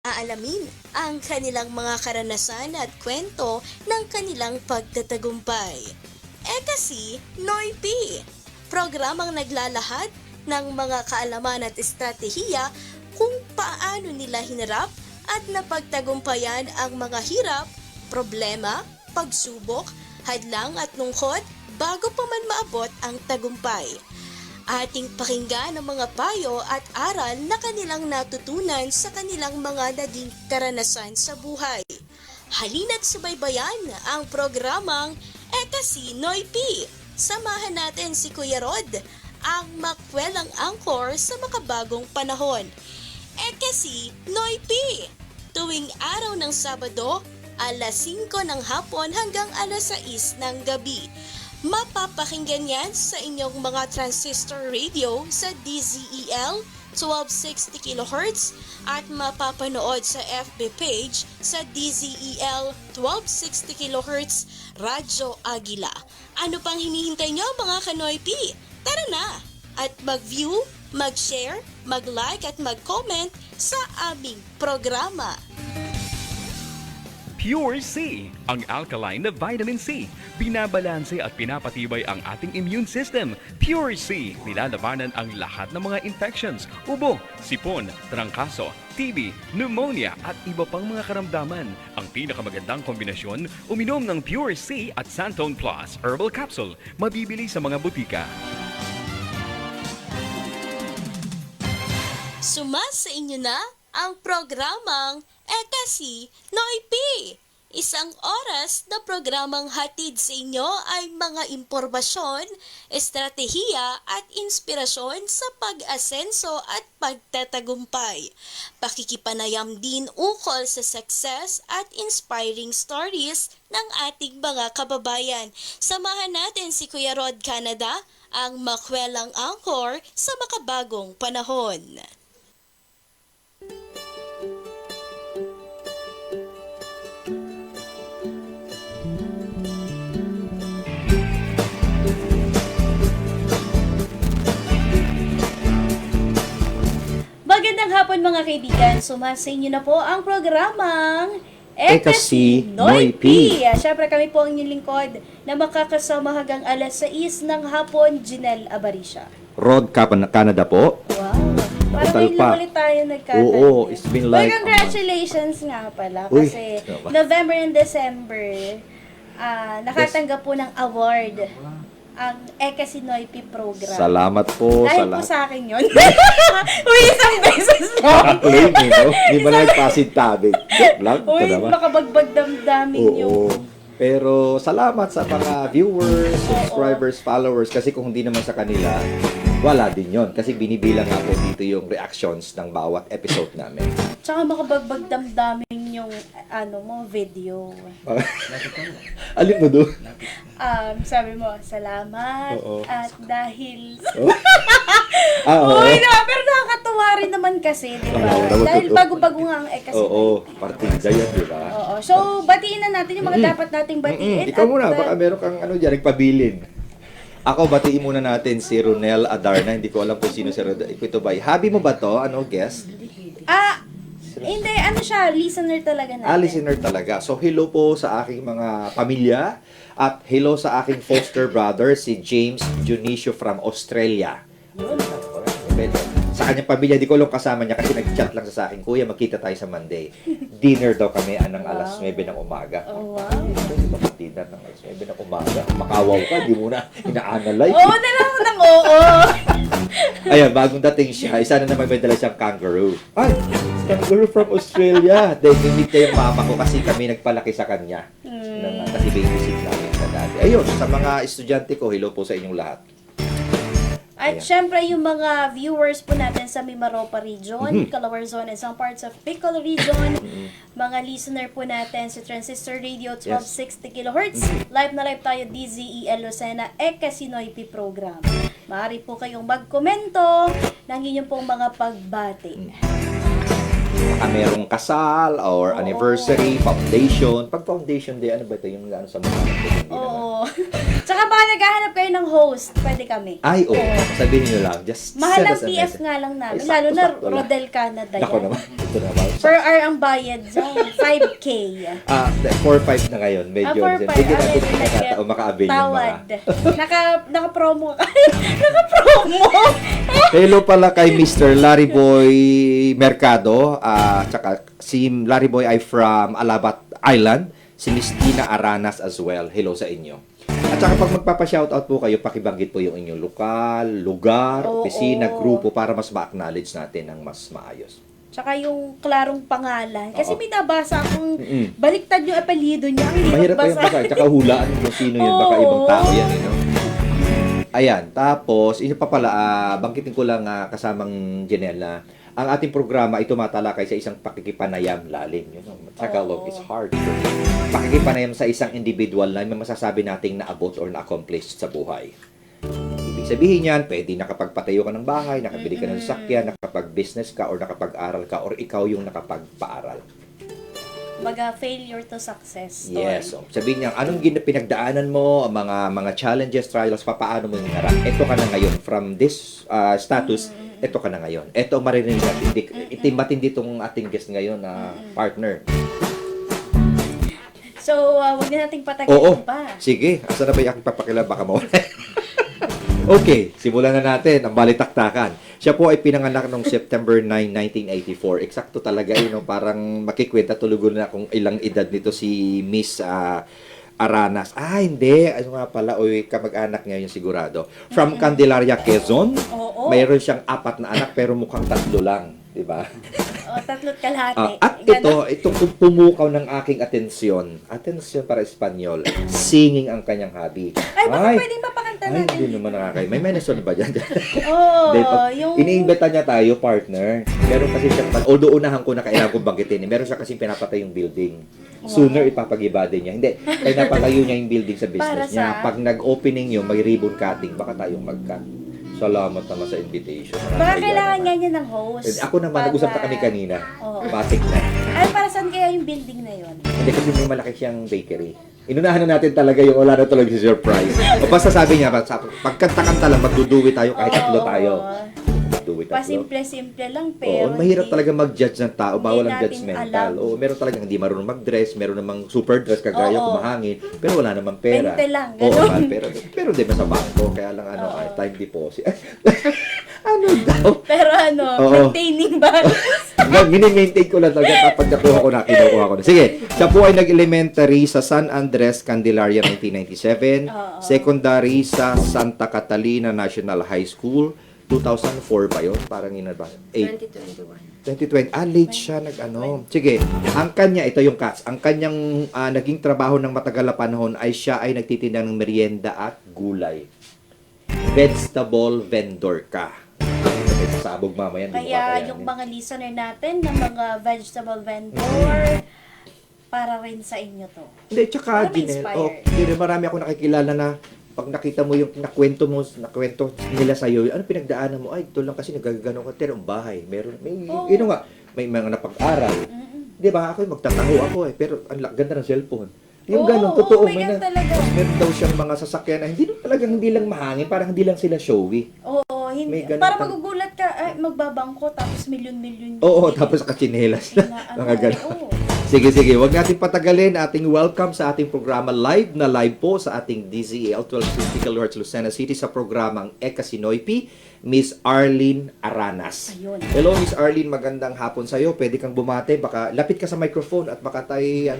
Aalamin ang kanilang mga karanasan at kwento ng kanilang pagtatagumpay. Kasi Noipi, programang naglalahad ng mga kaalaman at estratehiya kung paano nila hinarap at napagtagumpayan ang mga hirap, problema, pagsubok, hadlang at lungkot bago pa man maabot ang tagumpay. Ating pakinggan ang mga payo at aral na kanilang natutunan sa kanilang mga naging karanasan sa buhay. Halina't subaybayan ang programang Kasi Noipi. Samahan natin si Kuya Rod, ang makwelang angkor sa makabagong panahon. Kasi Noipi, tuwing araw ng Sabado, alas 5 ng hapon hanggang alas 6 ng gabi. Mapapakinggan yan sa inyong mga transistor radio sa DZEL 1260 kHz at mapapanood sa FB page sa DZEL 1260 kHz Radyo Agila. Ano pang hinihintay nyo mga Kanoypi? Tara na! At mag-view, mag-share, mag-like at mag-comment sa aming programa. Pure C, ang alkaline na vitamin C. Binabalanse at pinapatibay ang ating immune system. Pure C, nilalabanan ang lahat ng mga infections, ubo, sipon, trangkaso, TB, pneumonia at iba pang mga karamdaman. Ang pinakamagandang kombinasyon, uminom ng Pure C at Santone Plus Herbal Capsule. Mabibili sa mga butika. Sumasa inyo na ang programang Kasi Noipi. Isang oras na programang hatid sa inyo ay mga impormasyon, estratehiya at inspirasyon sa pag-asenso at pagtatagumpay. Pakikipanayam din ukol sa success at inspiring stories ng ating mga kababayan. Samahan natin si Kuya Rod Canada, ang makwelang angkor sa makabagong panahon. Magandang hapon mga kaibigan, sumasa inyo na po ang programang Kasi Noipi. Siyempre kami po ang inyong lingkod na makakasama hanggang alas 6 ng hapon, Jinel Abarisha. Rod Canada po. Wow, parang Total ngayon pa. lang ulit tayo nagkataon. Oo, it's been like congratulations nga pala Uy, kasi ano ba? November and December nakatanggap po ng award ang Kasi Noipi program. Salamat po. Dahil po sa akin yun. Uy, isang beses lang. Claim eh, no? Di ba nagpasintabig? Joke lang. Uy, Ito naman. makabagbag damdamin Oo. yung... Pero salamat sa mga viewers, subscribers, followers. Kasi kung hindi naman sa kanila, wala din yon. Kasi binibilang nga po dito yung reactions ng bawat episode namin. Tsaka makabagbag damdamin yung video. Alin mo doon? Sabi mo, salamat. Oo. At dahil... Oo. Uy, pero nakakatuwa rin naman kasi, di ba? Oo, naman Dahil totoo. bago-bago nga ang Kasi Oo, Noipi. partida yan, di ba? Oo. So, batiin na natin yung mga dapat nating batiin. Ikaw at, muna, baka meron kang dyan, nagpabilin. Ako, batiin muna natin si Ronel Adarna. Hindi ko alam kung sino si Ronel. Ito ba? Habi mo ba to? Ano, guest? Hindi, siya, listener talaga natin. Listener talaga. So, hello po sa aking mga pamilya at hello sa aking foster brother, si James Junicio from Australia. Sa kanyang pamilya, di ko lang kasama niya kasi nag-chat lang sa akin, Kuya, magkita tayo sa Monday. Dinner daw kami anang alas 9 ng umaga. Oh, wow. Bakit dinner ng alas 9 ng umaga? Makawaw ka, di mo na ina-analyze. Oo na lang ng oo. Ayan, bagong dating siya, isa na naman may dala siyang kangaroo. Ay, kangaroo from Australia. Then, meet niya yung mama ko kasi kami nagpalaki sa kanya. Kasi babysit namin sa dati. Ayun, sa mga estudyante ko, hello po sa inyong lahat. At Ayan. syempre yung mga viewers po natin sa Mimaropa region, Calabarzon and some parts of Bicol region, mga listener po natin sa Transistor Radio 1260 kHz, live na live tayo DZEL Lucena Kasi Noipi program. Maaari po kayong magkomento ng inyong pong mga pagbati. Baka merong kasal or anniversary, foundation. Pag foundation day, ano ba ito? Yung sa mga Oo. Tsaka baka naghahanap kayo ng host, pwede kami. Ay, sabihin nyo lang. Just Mahal send ang us a PF message. nga lang namin. Ay, Lalo na sakto lang. Rodel Canada Ako yan. naman. Ito naman. Per hour ang bayad dyan. 5K. 4-5 na ngayon. Medyo. 4-5. Bigyan natin yung pagkataon maka-avail yung mga. Tawad. Naka-promo ka. Naka-promo. Hello pala kay Mr. Larry Boy Mercado. Tsaka si Larry Boy ay from Alabat Island. Si Miss Tina Aranas as well. Hello sa inyo. At saka pag magpapa-shoutout po kayo, pakibanggit po yung inyong lokal, lugar, Oo. opisina, grupo para mas ma-acknowledge natin ng mas maayos. Tsaka yung klarong pangalan. Kasi Oo. may nabasa akong Mm-mm. baliktad yung apelyido niya. Ang hirap Mahirap pa yung basa. basa. Tsaka hulaan kung sino yun. Baka Oo. ibang tao yan. You know? Ayan. Tapos, isa pa pala, bangkitin ko lang kasamang Janela. Ang ating programa ay tumatalakay sa isang pakikipanayam lalim. You know, Tagalog Oo. is hard. Pakikipanayam sa isang individual na may masasabi nating naabot or na-accomplish sa buhay. Ibig sabihin yan, pwede nakapagpatayo ka ng bahay, nakabili ka ng sasakyan, nakapag-business ka, or nakapag-aral ka, or ikaw yung nakapagpaaral. Baga, failure to success story. Yes. So, sabihin niya, anong pinagdaanan mo, ang mga challenges, trials, paano mo yung harap? Ito ka na ngayon. From this status, ito ka na ngayon. Ito ang maririnig natin. Matindi itong ating guest ngayon na partner. So, wag na nating patagalin Oo. pa. Sige. Asa na ba yung aking papakilala? Baka mawala. Okay. Simulan na natin ang balitaktakan. Siya po ay pinanganak noong September 9, 1984. Eksakto talaga yun. No? Parang makikwenta tulugon na kung ilang edad nito si Miss Aranas. Hindi. Ano nga pala? Uy, kamag-anak niya yung sigurado. From Candelaria, Quezon. Oo. Mayroon siyang 4 na anak pero mukhang 3 lang. Diba? Tatlo't kalahati. At Ganon. itong pumukaw ng aking atensyon para Espanyol, singing ang kanyang hobby. Ay, baka pwedeng mapakanta Ay, natin. hindi naman nakakay. May mention ba dyan? Oo, Hindi, pag yung... iniimbita niya tayo, partner, meron kasi siya, although unahan ko na kailangan kong banggitin, meron siya kasi pinapatay yung building. Sooner, ipapagiba din niya. Hindi, kaya napatayo niya yung building sa business Para niya. sa- Pag nag-opening yun, may ribbon cutting, baka tayong mag-cut. Salamat naman sa invitation. Baka Nakakaya kailangan naman. nga niya ng host. Ako naman, nag-usap na kami kanina. Oo. Batik na. Ay, para saan kaya yung building na yun? Hindi kasi may malaki siyang bakery. Inunahan na natin talaga yung wala na talaga si surprise. O basta sabi niya, pagkanta-kanta lang, magduduwi tayo kahit tatlo tayo. Magduwi tatlo. Pasimple-simple lang, pero Oo, mahirap hindi- talaga mag-judge ng tao, bawal ang natin judgmental. alam. Oo, meron talagang hindi marunong mag-dress, meron namang super dress kagaya Oo. kumahangin, pero wala namang pera. 20 lang, Oo, ganun. mahal, pero di ba sa bangko, kaya lang Oo. time deposit. Ano daw? Pero ano, Oo. maintaining balance. Mini-maintain ko lang talaga kapag nakuha ko na, kinukuha ko na. Sige, siya po ay nag-elementary sa San Andres, Candelaria, 1997. Oo. Secondary sa Santa Catalina National High School, 2004 ba yun? Parang yun na ba? 2020. Late siya nag-ano. Sige, ang kanya, ito yung cats, ang kanyang naging trabaho ng matagal na panahon ay siya ay nagtitinda ng merienda at gulay. Vegetable vendor ka. Sabog mamaya. hindi mo Kaya kakayanin. yung mga listener natin ng mga vegetable vendor, para rin sa inyo to. Hindi, tsaka, Para Jinel, ma-inspire. marami ako nakikilala na pag nakita mo yung nakwento nila sa'yo, ano pinagdaanan mo? Ay, ito lang kasi nagagano ka, pero ang bahay, Oo. may mga napag-aral. Di ba? Ako, magtataho ako pero ang ganda ng cellphone. Yung Oo, ganun, totoo. may ganun talaga. Meron daw siyang mga sasakyan na hindi lang mahangin, parang hindi lang sila showy. Oo, May hindi. ganun Para tal- magugulat ka, ay, magbabangko, tapos milyon-milyon. Oo, tapos kachinelas na. Mga ganun. Oo. Sige, wag natin patagalin. Ating welcome sa ating programa live po sa ating DZAL 1250 kHz Lucena City sa programang Eka Sinoypi, Miss Arlene Aranas. Ayun. Hello, Miss Arlene. Magandang hapon sa'yo. Pwede kang bumate. Baka lapit ka sa microphone at baka tayo,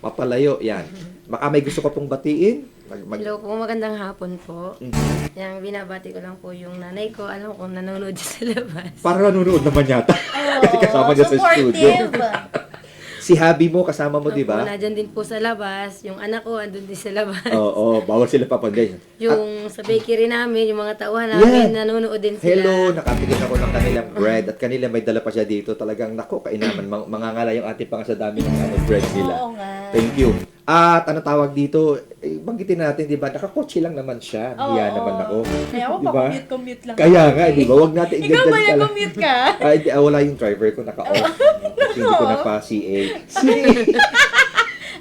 mapalayo. Yan. Baka may gusto ka pong batiin. Hello po, magandang hapon po. Mhm. Yang binabati ko lang po yung nanay ko. Alam ko nanonood siya sa labas. Parang nanonood naman yata. Kasi kasama niya sa studio. Supportive. Si Habi mo, kasama mo, di Opo, ba? nandyan din po sa labas. Yung anak ko, andun din sa labas. Oo, bawal sila papanday. Yung sa bakery namin, yung mga tauhan namin, nanonood din sila. Hello, nakatikin ako ng kanilang bread at kanila may dala pa siya dito. Talagang nako, kainaman. Mangangala yung ating pang sa dami ng bread nila. Oo nga. Thank you. At ano tawag dito, banggitin natin, di ba? Nakakotse lang naman siya. Hiya naman ako. Kaya ako, Di ba? pa-commute lang. Kaya nga, di ba? Huwag natin Ikaw ba i-judge nag-commute ka? Hindi, wala yung driver ko, naka-off. Kasi hindi ko na pa CA.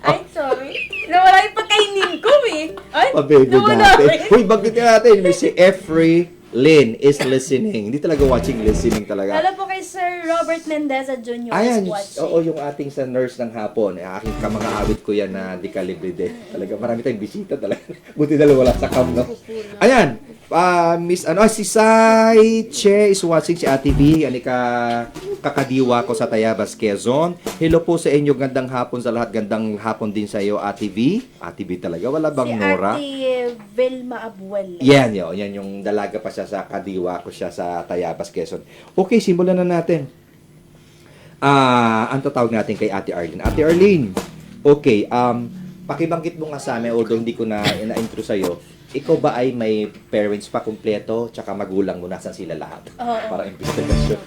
Ay, sorry. Nawala yung pagkainin ko eh. Ay, Pabebe nawala natin. rin. Uy, bagit natin. May si Efrey Lynn is listening. Hindi talaga watching, listening talaga. Hello po kay Sir Robert Mendeza Jr. Ayan, is watching. oo, yung ating sa nurse ng hapon. Aking mga awit ko yan na di kalibre din. Talaga, marami tayong bisita talaga. Buti na lang wala sa cam, no? Ayan, Miss, si Sai Che is watching, si Ate B. Ani kakadiwa ko sa Tayabas, Quezon. Hello po sa inyo, gandang hapon sa lahat. Gandang hapon din sa iyo, Ate B. Ate B talaga, wala bang Si Nora? Ate Vilma Abuel. Yan yung dalaga pa siya sa kadiwa ko siya sa Tayabas, Quezon. Okay, simulan na natin. Ang tatawag natin kay Ate Arlene. Ate Arlene, okay, pakibanggit mo nga sa amin, although hindi ko na-intro sa'yo, ikaw ba ay may parents pa kumpleto, tsaka magulang mo, nasan sila lahat? Oo. Para investigasyon.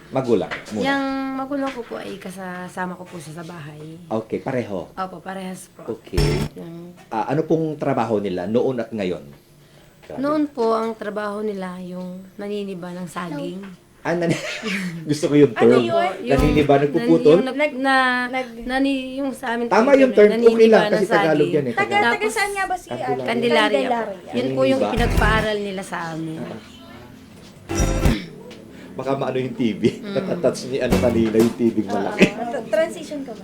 Magulang muna. Yung magulang ko po ay kasama ko po siya sa bahay. Okay, pareho. Opo, parehas po. Okay. Yung, Ano pong trabaho nila noon at ngayon? Grabe. noon po, ang trabaho nila, yung naniniba ng saging. Gusto ko yung term. Ano yun? Naniniba, nagpuputol? Yung sa amin. Tama po, yung term. Okay naniniba lang kasi ng Tagalog saging. yan eh. Taga Tapos, saan nga ba si Candelaria. Candelaria po. Yun po yung Naniniba. pinagpaaral nila sa amin. Baka maano yung TV. Natatats ni ano kanina yung TV malaki. Transition ka ba?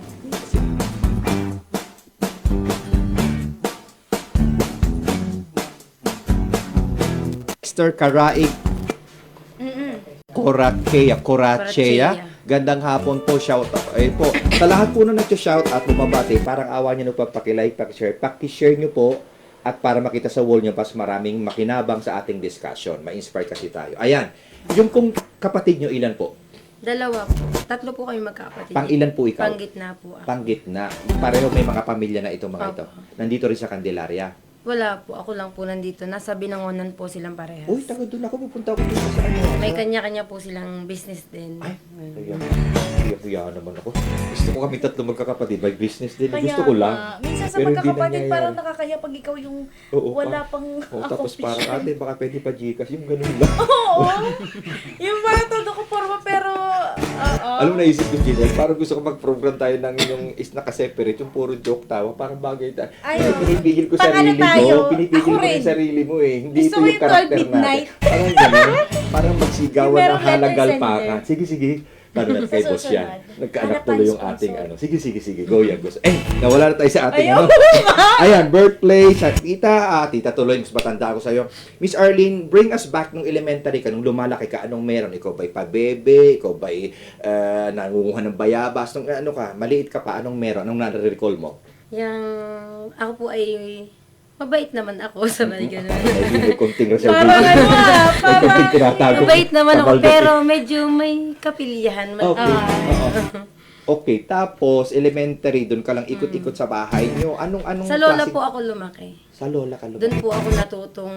Mr. Karaig Korachea. Korachea. Gandang hapon po, shout out. Ay po, sa lahat po na nag-shout out, bumabati, parang awa niyo nagpapakilike, pakishare. Pakishare niyo po at para makita sa wall niyo pas maraming makinabang sa ating discussion. Ma-inspire kasi tayo. Ayan, yung kung kapatid niyo, ilan po? Dalawa po. Tatlo po kami magkapatid. Pang ilan po ikaw? Panggitna po ako. Panggitna. Pareho may mga pamilya na itong mga Opo. ito. Nandito rin sa Candelaria. Wala po. Ako lang po nandito. Nasa Binangonan po silang parehas. Uy, taga doon ako. Pupunta ako dito sa ano. May sa- kanya-kanya po silang business din. Ay, kuya naman ako. Gusto ko kami tatlo magkakapatid. May business din. Kaya Gusto ko lang. nga. Minsan sa Pero hindi magkakapatid nangyayari. parang nakakaya pag ikaw yung Oo, wala pang tapos parang accomplishment. ate, baka pwede pa Gcash. Yung ganun lang. Oo. Yung parang todo ko forma pero Alam mo, naisip ko, Gcash, parang gusto ko mag-program tayo ng yung is naka-separate, yung puro joke tawa. Parang bagay tayo. Ay, Pero oo. pinipigil ko Pang ano sarili tayo? ko. Pinipigil Ako ko rin. yung sarili mo eh. Hindi Gusto ito ko yung yung karakter 12 midnight. natin. Parang ganun. Parang magsigawan Yung ng merong letter halagalpakan. sender. Sige, sige. Lalo na kay Sa boss yan. susunod. Nagkaanak Hanap tuloy tayo yung sponsor. ating ano. Sige, sige, sige. Go yan, gusto. Nawala na tayo sa ating Ayaw. ano. Ayan, birthplace at tita. Tita tuloy, mas matanda ako sa'yo. Miss Arlene, bring us back nung elementary ka, nung lumalaki ka, anong meron? Ikaw ba'y pabebe? Ikaw ba'y nangunguha ng bayabas? Nung ano ka, maliit ka pa, anong meron? Anong nare-recall mo? Ako po ay mabait naman ako sa mga ganun. Medyo may konting reservation. Parang ano May konting tinatago. Mabait naman Sa ako, balde. pero medyo may kapilihan. Okay. Oo. Okay, tapos elementary, doon ka lang ikot-ikot sa bahay nyo. Anong Sa lola klaseng- po ako lumaki. Sa lola ka lumaki. Doon po ako natutong,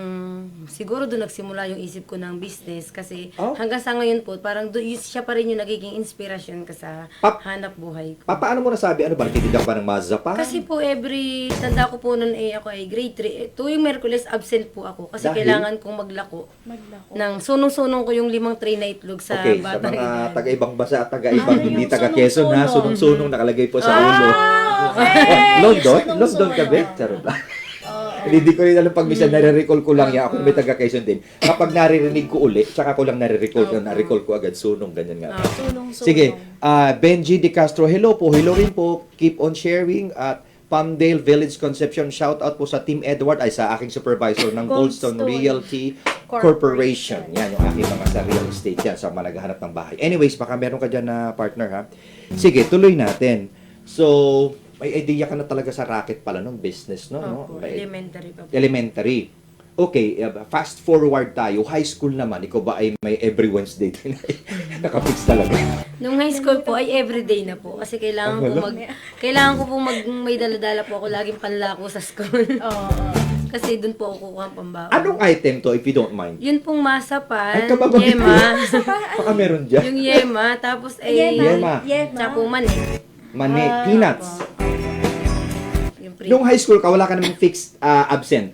siguro doon nagsimula yung isip ko ng business kasi Oh. hanggang sa ngayon po, parang siya pa rin yung nagiging inspirasyon ko sa Pap- hanap buhay ko. Paano mo nasabi? Ano ba? Nagtitinda ka pa ng mazapam? Kasi po tanda ko po noon ako ay grade 3. Tuwing Merkules absent po ako kasi Dahil? kailangan kong maglako. maglako. Ng sunong-sunong ko yung 5 tray na itlog sa Okay, sa batang mga edad. taga-ibang basa at taga-ibang Ano hindi yung taga-Quezon ha, sunong-sunong? sunong-sunong nakalagay po sa ulo. Okay. London? Sunong-sunong. London ka ba? Charot lang. Hindi ko rin alam pag minsan nare-recall ko lang yan. Ako may taga-Quezon din. Kapag naririnig ko uli, tsaka ko lang nare-recall ko. Na-recall ko agad. Sunong, ganyan nga. Sunong-sunong. Sige, Benji De Castro, hello po. Hello rin po. Keep on sharing. At Palmdale Village Conception, shout out po sa Team Edward ay sa aking supervisor ng Goldstone Goldstone Realty Corporation. Yan, yung aking mga sa real estate yan sa mga naghahanap ng bahay. Anyways, baka meron ka dyan na partner ha. Sige, tuloy natin. So, may idea ka na talaga sa racket pala ng business, no? Opo, May- elementary pa po. Elementary. Okay, fast forward tayo. High school naman, ikaw ba ay may every Wednesday din? Nakafix talaga. Nung high school po ay everyday na po kasi kailangan ko po may dala-dala po ako laging panlako sa school. Oo. Kasi doon po ako kukuha ang pambaon. Anong item to, if you don't mind? Yun pong masapan, Ay, kababang yema, Baka meron dyan. yung yema, tapos Yema. tsaka po mani. Mani, peanuts. Yung pre. Nung high school ka, wala ka namang fixed absent.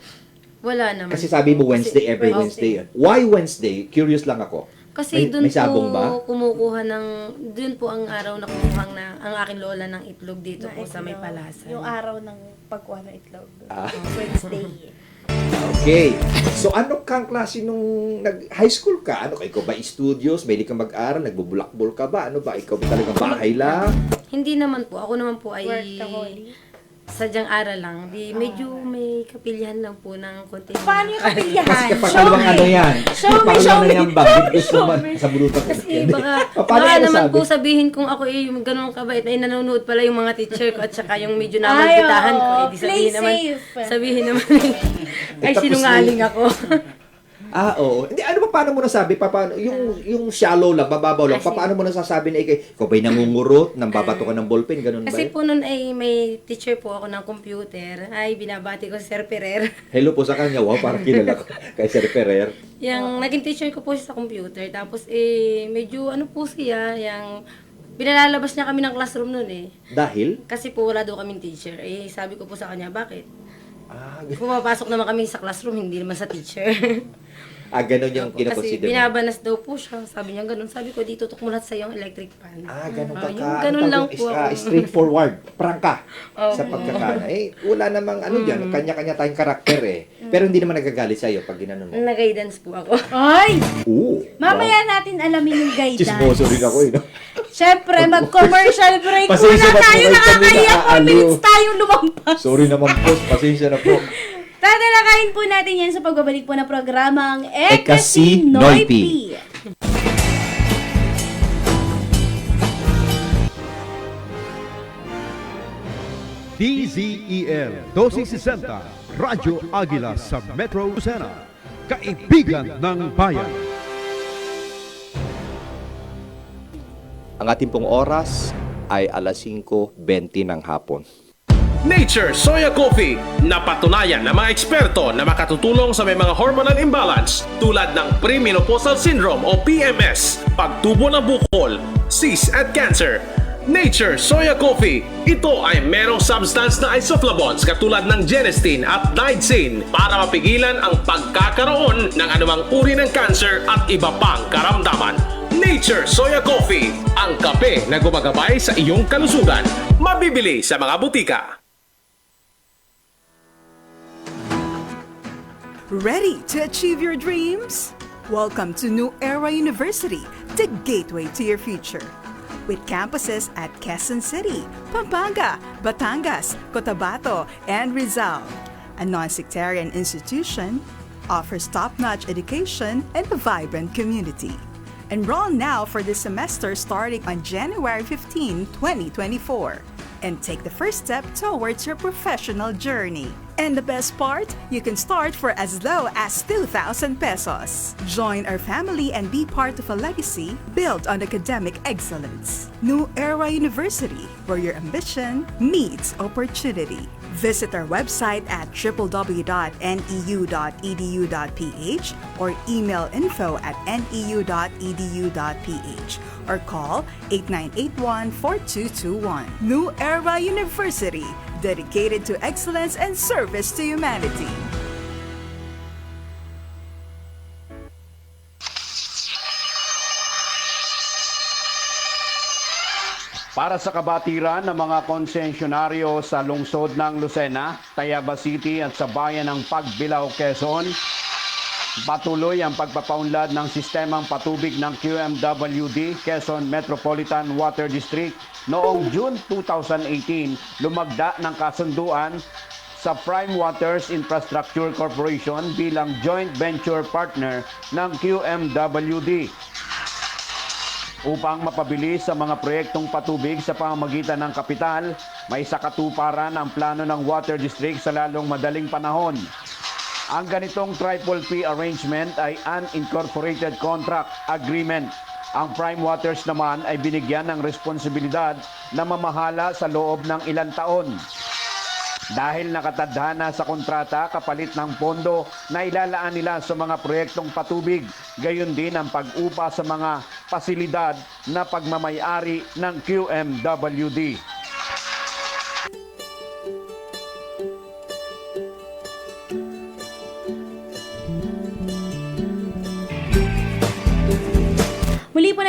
Wala naman. Kasi sabi mo Wednesday, every Kasi- Wednesday. Why Wednesday? Curious lang ako. Kasi doon may sabong po ba? kumukuha ng, doon po ang araw na kumukuha ang aking lola ng itlog dito po sa may palasan. Yung araw ng pagkuha ng itlog. Ah. Wednesday. Okay. So, ano kang klase nung nag-high school ka? Ano ka? Ikaw ba studios? May ka mag-aral? Nagbubulakbol ka ba? Ano ba? Ikaw ba talagang bahay lang? Hindi naman po. Ako naman po ay Workaholic. sadyang aral lang. Medyo may kapilyahan lang po ng konti. Paano yung kapilyahan? Kasi kapag kalawang ano yan? Show me, Parang show ano me. yan ba? Bigos naman sa bulutan ko. Kasi baka, Paano baka yan naman nasabi? po sabihin kung ako yung ganun kabait ay nanonood pala yung mga teacher ko at saka yung medyo namagkitahan ko. Eh, di play sabihin naman ay tapos sinungaling ako. Oo. Hindi, ano pa, paano mo nasabi? Paano, yung shallow lang, bababaw lang, paano mo nasasabi na ikaw ba'y nangungurot, nang babato ka ng ballpen, ganun ba? Kasi po nun ay may teacher po ako ng computer. Ay, binabati ko si Sir Ferrer. Hello po sa kanya, wow, parang kilala ko kay Sir Ferrer. Yung naging teacher ko po siya sa computer. Tapos medyo ano po siya, yung pinalalabas niya kami ng classroom nun eh. Dahil? Kasi po wala daw kaming teacher. Sabi ko po sa kanya, bakit? Ah, Pumapasok naman kami sa classroom, hindi naman sa teacher. ganun yung Kasi kinakonsider mo. binabanas daw po siya. Sabi niya ganun. Sabi ko, dito tutok mo lahat sa yung electric fan. Ganun ka yung ka. ganun lang po ako. Straightforward. Prangka sa pagkakana. Wala namang dyan. Kanya-kanya tayong karakter eh. Pero hindi naman nagagalit sa'yo pag ginanon mo. Nag-guidance po ako. Ay! Oo. Mamaya natin alamin yung guidance. Chismoso rin ako eh. No? Siyempre, mag-commercial break Pasensya muna na po, tayo. may kami Nakakahiya 4 naaaliw. minutes tayong lumampas. Sorry naman po. Pasensya na po. Tatalakayin po natin yan sa pagbabalik po ng programang Ekasi Ekasi Noipi. Noipi. DZEL 1260, Radyo Agila sa Metro Lucena, kaibigan ng bayan. Ang ating pong oras ay alas 5:20 ng hapon. Nature Soya Coffee, napatunayan ng mga eksperto na makatutulong sa may mga hormonal imbalance tulad ng premenopausal syndrome o PMS, pagtubo ng bukol, cysts at cancer. Nature Soya Coffee, ito ay merong substance na isoflavones katulad ng genistein at niacin para mapigilan ang pagkakaroon ng anumang uri ng cancer at iba pang karamdaman. Nature Soya Coffee, ang kape na gumagabay sa iyong kalusugan. Mabibili sa mga butika. Ready to achieve your dreams? Welcome to New Era University, the gateway to your future. With campuses at Quezon City, Pampanga, Batangas, Cotabato, and Rizal. A non-sectarian institution offers top-notch education and a vibrant community. Enroll now for this semester starting on January 15, 2024. And take the first step towards your professional journey. And the best part, you can start for as low as 2,000 pesos. Join our family and be part of a legacy built on academic excellence. New Era University, where your ambition meets opportunity. Visit our website at www.neu.edu.ph or email info@neu.edu.ph or call 8981-4221. New Era University, dedicated to excellence and service to humanity. Para sa kabatiran ng mga konsensyonaryo sa lungsod ng Lucena, Tayaba City at sa bayan ng Pagbilao, Quezon, patuloy ang pagpapaunlad ng sistemang patubig ng QMWD, Quezon Metropolitan Water District. Noong June 2018, lumagda ng kasunduan sa Prime Waters Infrastructure Corporation bilang joint venture partner ng QMWD. Upang mapabilis sa mga proyektong patubig sa pamamagitan ng kapital, may sakatuparan ang plano ng Water District sa lalong madaling panahon. Ang ganitong Triple P arrangement ay unincorporated contract agreement. Ang Prime Waters naman ay binigyan ng responsibilidad na mamahala sa loob ng ilang taon. Dahil nakatadhana sa kontrata kapalit ng pondo na ilalaan nila sa mga proyektong patubig, gayon din ang pag-upa sa mga pasilidad na pagmamayari ng QMWD.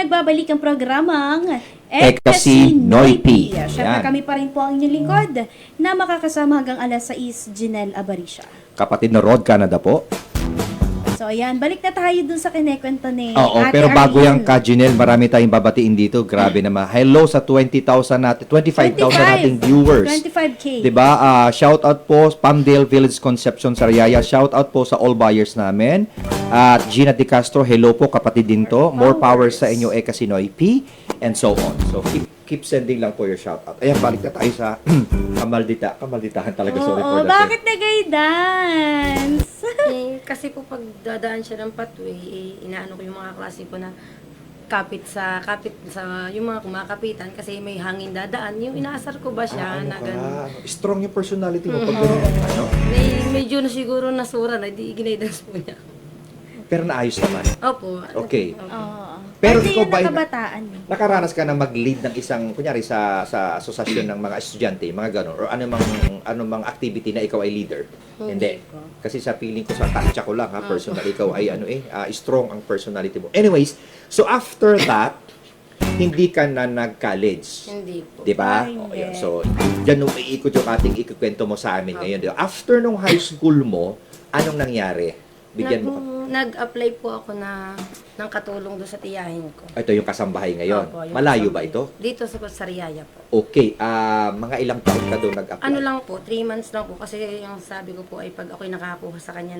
nagbabalik ang programang Ekasi Noypi. Siyempre Yan. kami pa rin po ang inyong lingkod na makakasama hanggang alas 6, Jinel Abarisha. Kapatid na Rod Canada po. So ayan, balik na tayo dun sa kinekwento ni Oo, Ate pero bago Arlene. yung Kajinel, marami tayong babatiin dito. Grabe naman. Hello sa 20,000 natin, 25,000 nating viewers. 25K. 'Diba? Shout out po Palmdale Village Concepcion Sariaya. Shout out po sa all buyers namin. At Gina De Castro, hello po kapatid din to. More power sa inyo Ekasi Noypi and so on. So keep sending lang po your shout out. Ayan, balik na tayo sa kamalditahan talaga. Sorry for Oo, that. bakit nag-dance? Kasi po pag dadaan siya ng pathway, inaano ko yung mga klase ko na kapit sa yung mga kumakapitan kasi may hangin dadaan. Yung inaasar ko ba siya Ano na ka? gano'n. Strong yung personality mo pag ganun. Ano? Medyo na siguro nasura na, di ginaydance po niya. Pero naayos naman. Opo. Okay. Oo. Pero Kasi ikaw yun ba ang kabataan. nakaranas ka na mag-lead ng isang, kunyari sa asosasyon ng mga estudyante, mga gano'n, or anumang activity na ikaw ay leader? Hindi. Kasi sa feeling ko, sa tansya ko lang, personal, ikaw ay strong ang personality mo. Anyways, so after that, hindi ka na nag-college. Hindi po. Di ba? Ay, O, hindi. yun. So, dyan nung iikot yung ating ikukwento mo sa amin ngayon. Di ba? After nung high school mo, anong nangyari? Bigyan mo ka. Nag-apply po ako ng katulong doon sa tiyahin ko. Ito yung kasambahay ngayon. Opo, yung Malayo kasambahay. ba ito? Dito sa Sariaya po. Okay. Mga ilang taon ka doon nag-apply? Ano lang po, 3 months lang po. Kasi yung sabi ko po ay pag ako'y nakakuha sa kanya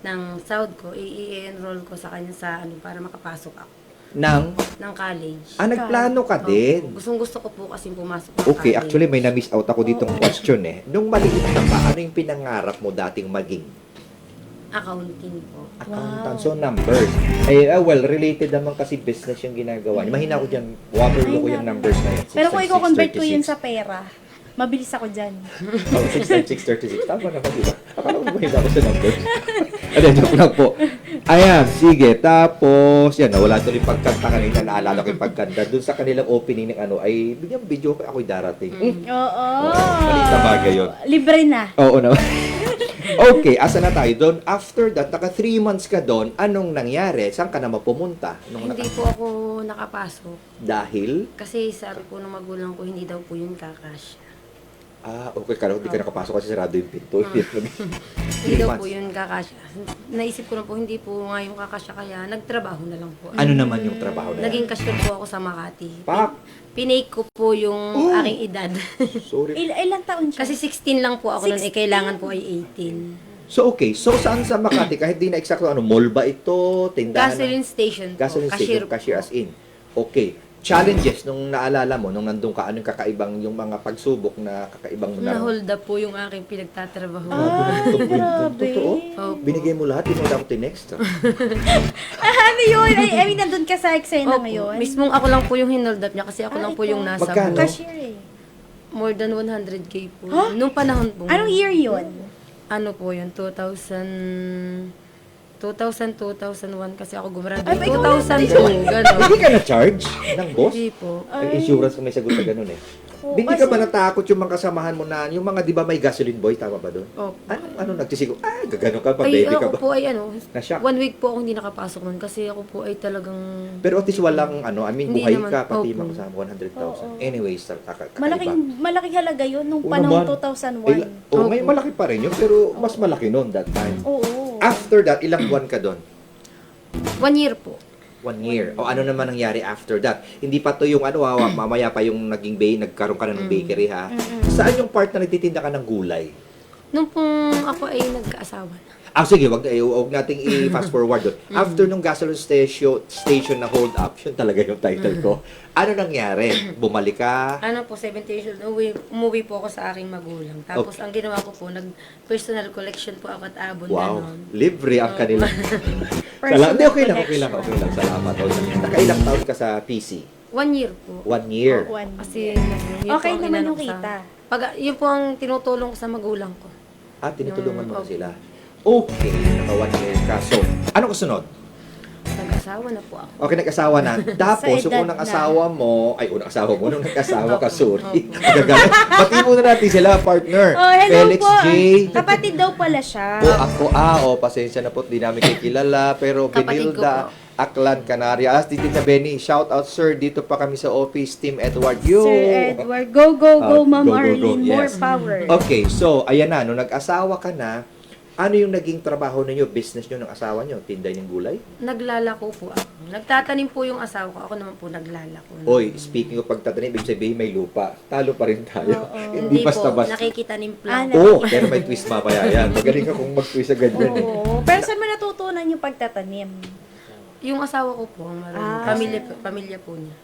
ng sahod ko, i-enroll ko sa kanya sa para makapasok ako ng college. Nagplano ka din? Gusto ko po kasi pumasok ng Okay, college. actually may na-miss out ako ditong question eh. Nung maliit ka pa, ano yung pinangarap mo dating maging? Accounting po. Accountant. So, numbers. Well, related naman kasi business yung ginagawa niya. Mahina ko dyan. Waterloo ko yung numbers na yan. Pero kung 636. i-convert ko yun sa pera, mabilis ako dyan. Oh, 636. Tama naman, di ba? Akala ko mahina ako sa numbers. Joke lang po. Ayan, sige. Tapos, yan, wala tuloy pagkanta kanina. Naalala ko yung pagkanta. Doon sa kanilang opening ng ay bigyan video ko, ako'y darating. Oo. Maliit na bagay yun. Libre na. Oo naman. Okay, asa na tayo doon? After that, naka 3 months ka doon, anong nangyari? Saan ka na mapumunta? Hindi po ako nakapasok. Dahil? Kasi sabi po ng magulang ko, hindi daw po yun kakasya. Okay. Kala ko hindi ka nakapasok kasi sarado yung pinto. Hindi daw po yun kakasya. Naisip ko na po, hindi po nga yung kakasya, kaya nagtrabaho na lang po. Ano naman yung trabaho na yan? Naging cashier po ako sa Makati. Pak! Pinake ko po yung aking edad. Sorry. Ilang taon siya? Kasi 16 lang po ako noon, kailangan po ay 18. So, okay. So, saan sa Makati? Kahit di na eksakto, mall ba ito? Tindahan? Gasoline station po. Gasoline station, cashier as in. Okay. Challenges, nung naalala mo, nung nandun ka, anong kakaibang, yung mga pagsubok na kakaibang mo na? Na-hold up po yung aking pinagtatrabaho. Totoo? Opo. Binigay mo lahat, hindi mo dapat next. Ano yun? I mean, nandun ka sa eksena Opo. ngayon? Mismong ako lang po yung hinold up niya kasi ako lang po yung nasa Magkano? buo. Cashier eh. More than 100k po. Nung panahon po. Anong year yun? Ano po yun? 2001 kasi ako gumraduate. Ay, ikaw 2002, gano'n. Hindi ka na-charge ng boss? Hindi po. Ang insurance ko may sagot na ganun eh. Hindi ka ba natakot yung mga kasamahan mo na, yung mga di ba may gasoline boy, tama ba doon? Opo. Ano nagsisigaw? Gagano ka pa, Ay, baby ka ako ba? po ay Na-shock? 1 week po ako hindi nakapasok nun kasi ako po ay talagang Pero at least walang, Hindi buhay naman. ka, pati Opo. mga kasama, 100,000. Anyways, kakaiba. Malaking halaga yun nung Oo panahon naman. 2001. May malaki pa rin yun, pero mas malaki noon that time. Oo. After that, ilang buwan ka doon? 1 year po. 1 year. O ano naman nangyari after that? Hindi pa to yung mamaya pa yung nagkaroon ka na ng bakery ha. Saan yung part na nagtitinda ka ng gulay? Nung pong ako ay nagkaasawa na. Sige, wag nating i-fast forward doon. After nung gasoline station na hold up, yun talaga yung title ko. Ano nangyari? Bumalik ka? Ano po, 70 years old, umuwi po ako sa aking magulang. Tapos ang ginawa ko po, nag-personal collection po ako at abon. Wow, Ganon. libre ang kanila. Personal Hindi, okay lang. collection. Salamat. Nakailang taon ka sa PC? 1 year po. 1 year. Kasi yun Okay po ang naman inano yung ko sa- kita. Yun po ang tinutulong ko sa magulang ko. Tinutulungan mo na Opo. sila. Okay, naka 1 year ka. So, ano kasunod? Nag-asawa na po ako. Okay, nag-asawa na. Tapos, Sa yung edad unang na. asawa mo, nung nag-asawa ka, sorry. Opo. Gagalit. Pati muna natin sila, partner. Oh, hello Felix po. J. Kapatid daw pala siya. Ako, pasensya na po, di namin kikilala. Pero Kapatid ko Benilda, Aklan, Canarias. Tita Benny, shout out sir, dito pa kami sa office, Team Edward. Yo! Sir Edward, go, go, go, Ma'am Go, go, go. Arlene. More Yes. power. Okay, so, ayan na, nung nag-asawa ka na, ano yung naging trabaho ninyo, business nyo ng asawa nyo? Tinday ng gulay? Naglalako po ako. Nagtatanim po yung asawa ko. Ako naman po naglalako. Oy, speaking of pagtatanim, ibig sabihin may lupa. Talo pa rin tayo. Hindi po, basta-basta. nakikitanim lang. Oo, pero may twist mamaya yan. Magaling ka kung mag-twist sa ganyan. Oo. Pero saan mo natutunan yung pagtatanim? Yung asawa ko po, ang marunong. Pamilya po niya.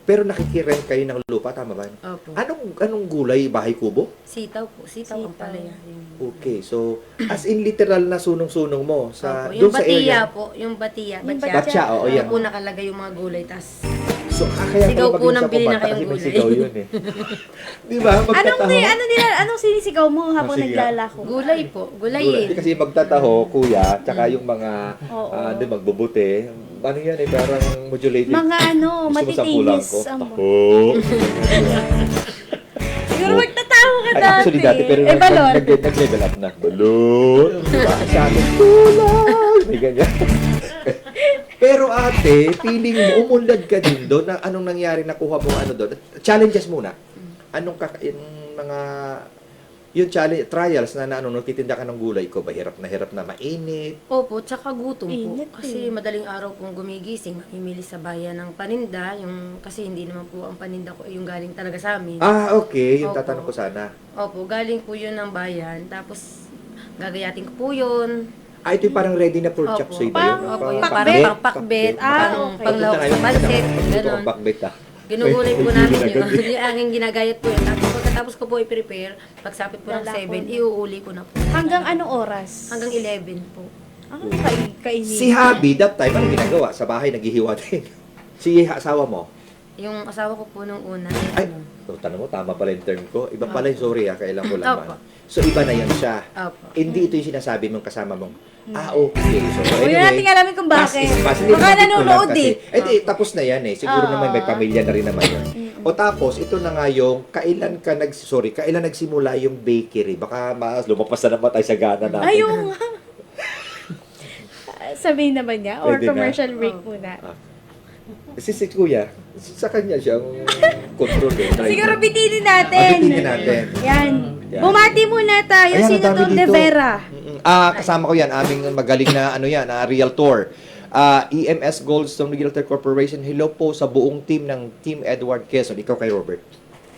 Pero nakikirent kayo ng lupa, tama ba? Opo. Anong gulay? Bahay kubo? Sitaw po. Sitaw ang palaya. Okay, so as in literal na sunong-sunong mo sa Opo. Yung doon sa area. batiya po. Yung batiya. Batya, oo, yan. Yan po nakalagay yung mga gulay. Tas So kaya Sigaw pala po maging ng sa bili na kumanta kayong kasi may gulay. sigaw yun eh. Di ba? Magtataho. Anong sinisigaw mo habang sige. naglalako? gulay po. Gulay Hindi eh. kasi magtataho, kuya, tsaka yung mga Oo. magbubuti. Ano yan eh, parang modulated. Mga Gusto mo sampulan matitinis. ko? ang- Taho. Siguro magtatawa ka Ay, dati. actually dati, pero balon. nag-level up na. Balon. Diba? Sa atin, tulad. May ganyan. Pero ate, feeling mo, umunlad ka din doon na anong nangyari, nakuha mo ano doon. Challenges muna. Anong yung mga, yung challenge, trials na ano, nagtitinda ka ng gulay ko ba? Hirap na mainit. Opo, tsaka gutom po. Init Kasi madaling araw pong gumigising, mamimili sa bayan ng paninda. Kasi hindi naman po ang paninda ko yung galing talaga sa amin. Ah, okay. Yung Opo. tatanong ko sana. Opo, galing po yun ng bayan. Tapos gagayatin ko po yun. Ah, ito yung parang ready na pork chop Opo. suey ba yun? Opo, yung pakbet? parang pakbet, okay. panglawak sa pansit, Ito gano'n. ang pakbet ah. Ginugulit po May- namin may- yun. Yung aking ginagayat po yun. Tapos pagkatapos ko po i-prepare, pagsapit po ng Lalako 7, iuuli ko na po. Hanggang anong oras? Hanggang 11 po. Kainin. Si Habi, that time, ano ginagawa? Sa bahay, naghihiwa din. Si asawa mo? Yung asawa ko po nung una, Ay, tanong mo, tama pala yung term ko. Iba pala yung sorry kailan ko Opo. laman. So, iba na yan siya. Opo. Hindi ito yung sinasabi mong kasama mong, okay. So, Huwag natin alamin kung bakit. Baka Baka nanonood eh. Hindi, tapos na yan eh. Siguro Oo. naman may pamilya na rin naman yun. O tapos, ito na nga yung, kailan nagsimula yung bakery? Baka lumapas na naman tayo sa gana natin. Ayun nga. Sabihin naman niya or Pwede na. commercial break muna. Si kuya, sa kanya siyang control eh. Siguro bitinin natin. Bitinin natin. Yan. Yan. Bumati muna tayo. Ayan, Sino ang dami to? De dito. Vera. Kasama ko yan, aming magaling na realtor. EMS Goldstone Realtor Corporation. Hello po sa buong team ng Team Edward Quezon. Ikaw kay Robert.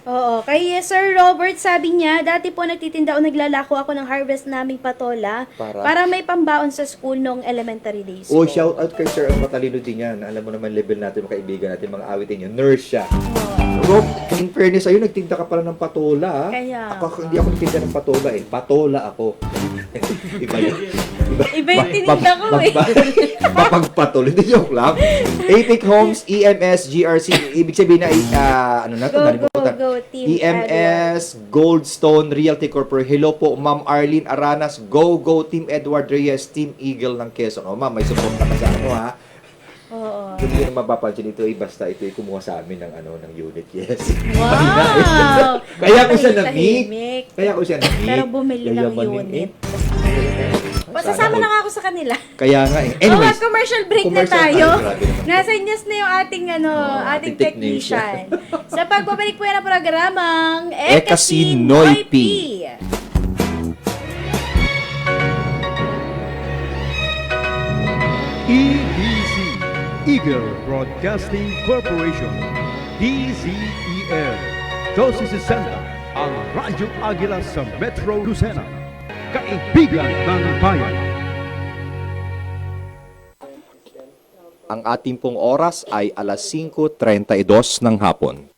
Oo. Kay Sir Robert, sabi niya, dati po nagtitinda o naglalako ako ng harvest naming patola para may pambaon sa school nung elementary days Oh, ko. shout out kay Sir. Ang matalino din yan. Alam mo naman level natin, mga kaibigan natin, mga awitin niya. Nurse siya. Rob, in fairness, ayun, nagtinda ka pala ng patola. Kaya. Hindi ako nagtinda ng patola eh. Patola ako. Iba yun. Iba yung tininda ko eh. Mapagpatol. Hindi joke lang. Apex Homes, EMS, GRC. Ibig sabihin na, ano na ito? Go, Team EMS, Goldstone Realty Corporation. Hello po, Ma'am Arlene Aranas. Go, Team Edward Reyes, Team Eagle ng Quezon. O, ma'am, may support na sa ano, ha? Oo. Kung hindi nyo mapapansin ito, basta ito ay kumuha sa amin ng ng unit. Yes. Wow! Kaya ko siya na-meet. Tahimik. Kaya ko siya na-meet. Pero bumili ng Yayamanin unit. eh. Pasasama na nga ako sa kanila. Kaya nga eh. Anyways, Anyways, commercial break commercial na tayo. tayo, grabe naman. Nasa inyas na yung ating ating technician. Sa pagbabalik po yan ng programang Ekasi Noipi. EBC, Eagle Broadcasting Corporation, DZEL, 1260, ang Radyo Agila sa Metro Lucena, kaibigan ng bayan. Ang ating pong oras ay alas 5:32 ng hapon.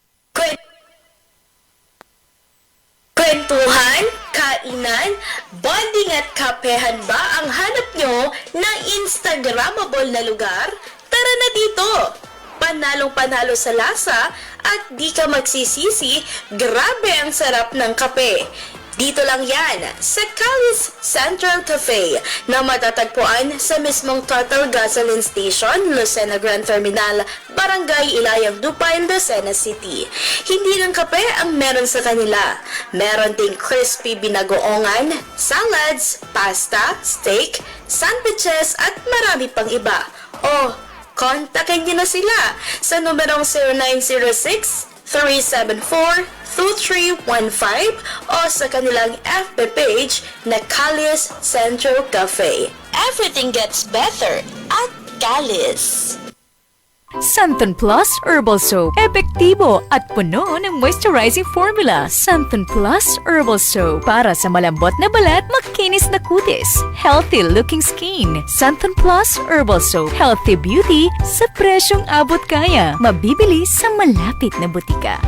Kwentuhan, kainan, bonding at kapehan ba ang hanap nyo ng Instagrammable na lugar? Tara na dito! Panalong-panalo sa lasa at di ka magsisisi, grabe ang sarap ng kape. Dito lang yan sa Calis Central Cafe na matatagpuan sa mismong Total Gasoline Station, Lucena Grand Terminal, Barangay Ilayang Dupain, Lucena City. Hindi lang kape ang meron sa kanila. Meron ding crispy binagoongan, salads, pasta, steak, sandwiches at marami pang iba. Oh, Kontakin niyo na sila sa numerong 0906-374-2315 o sa kanilang FB page na Calles Centro Cafe. Everything gets better at Calles. Santon Plus Herbal Soap. Epektibo at puno ng moisturizing formula. Santon Plus Herbal Soap. Para sa malambot na balat, makinis na kutis. Healthy looking skin. Santon Plus Herbal Soap. Healthy beauty sa presyong abot kaya. Mabibili sa malapit na butika.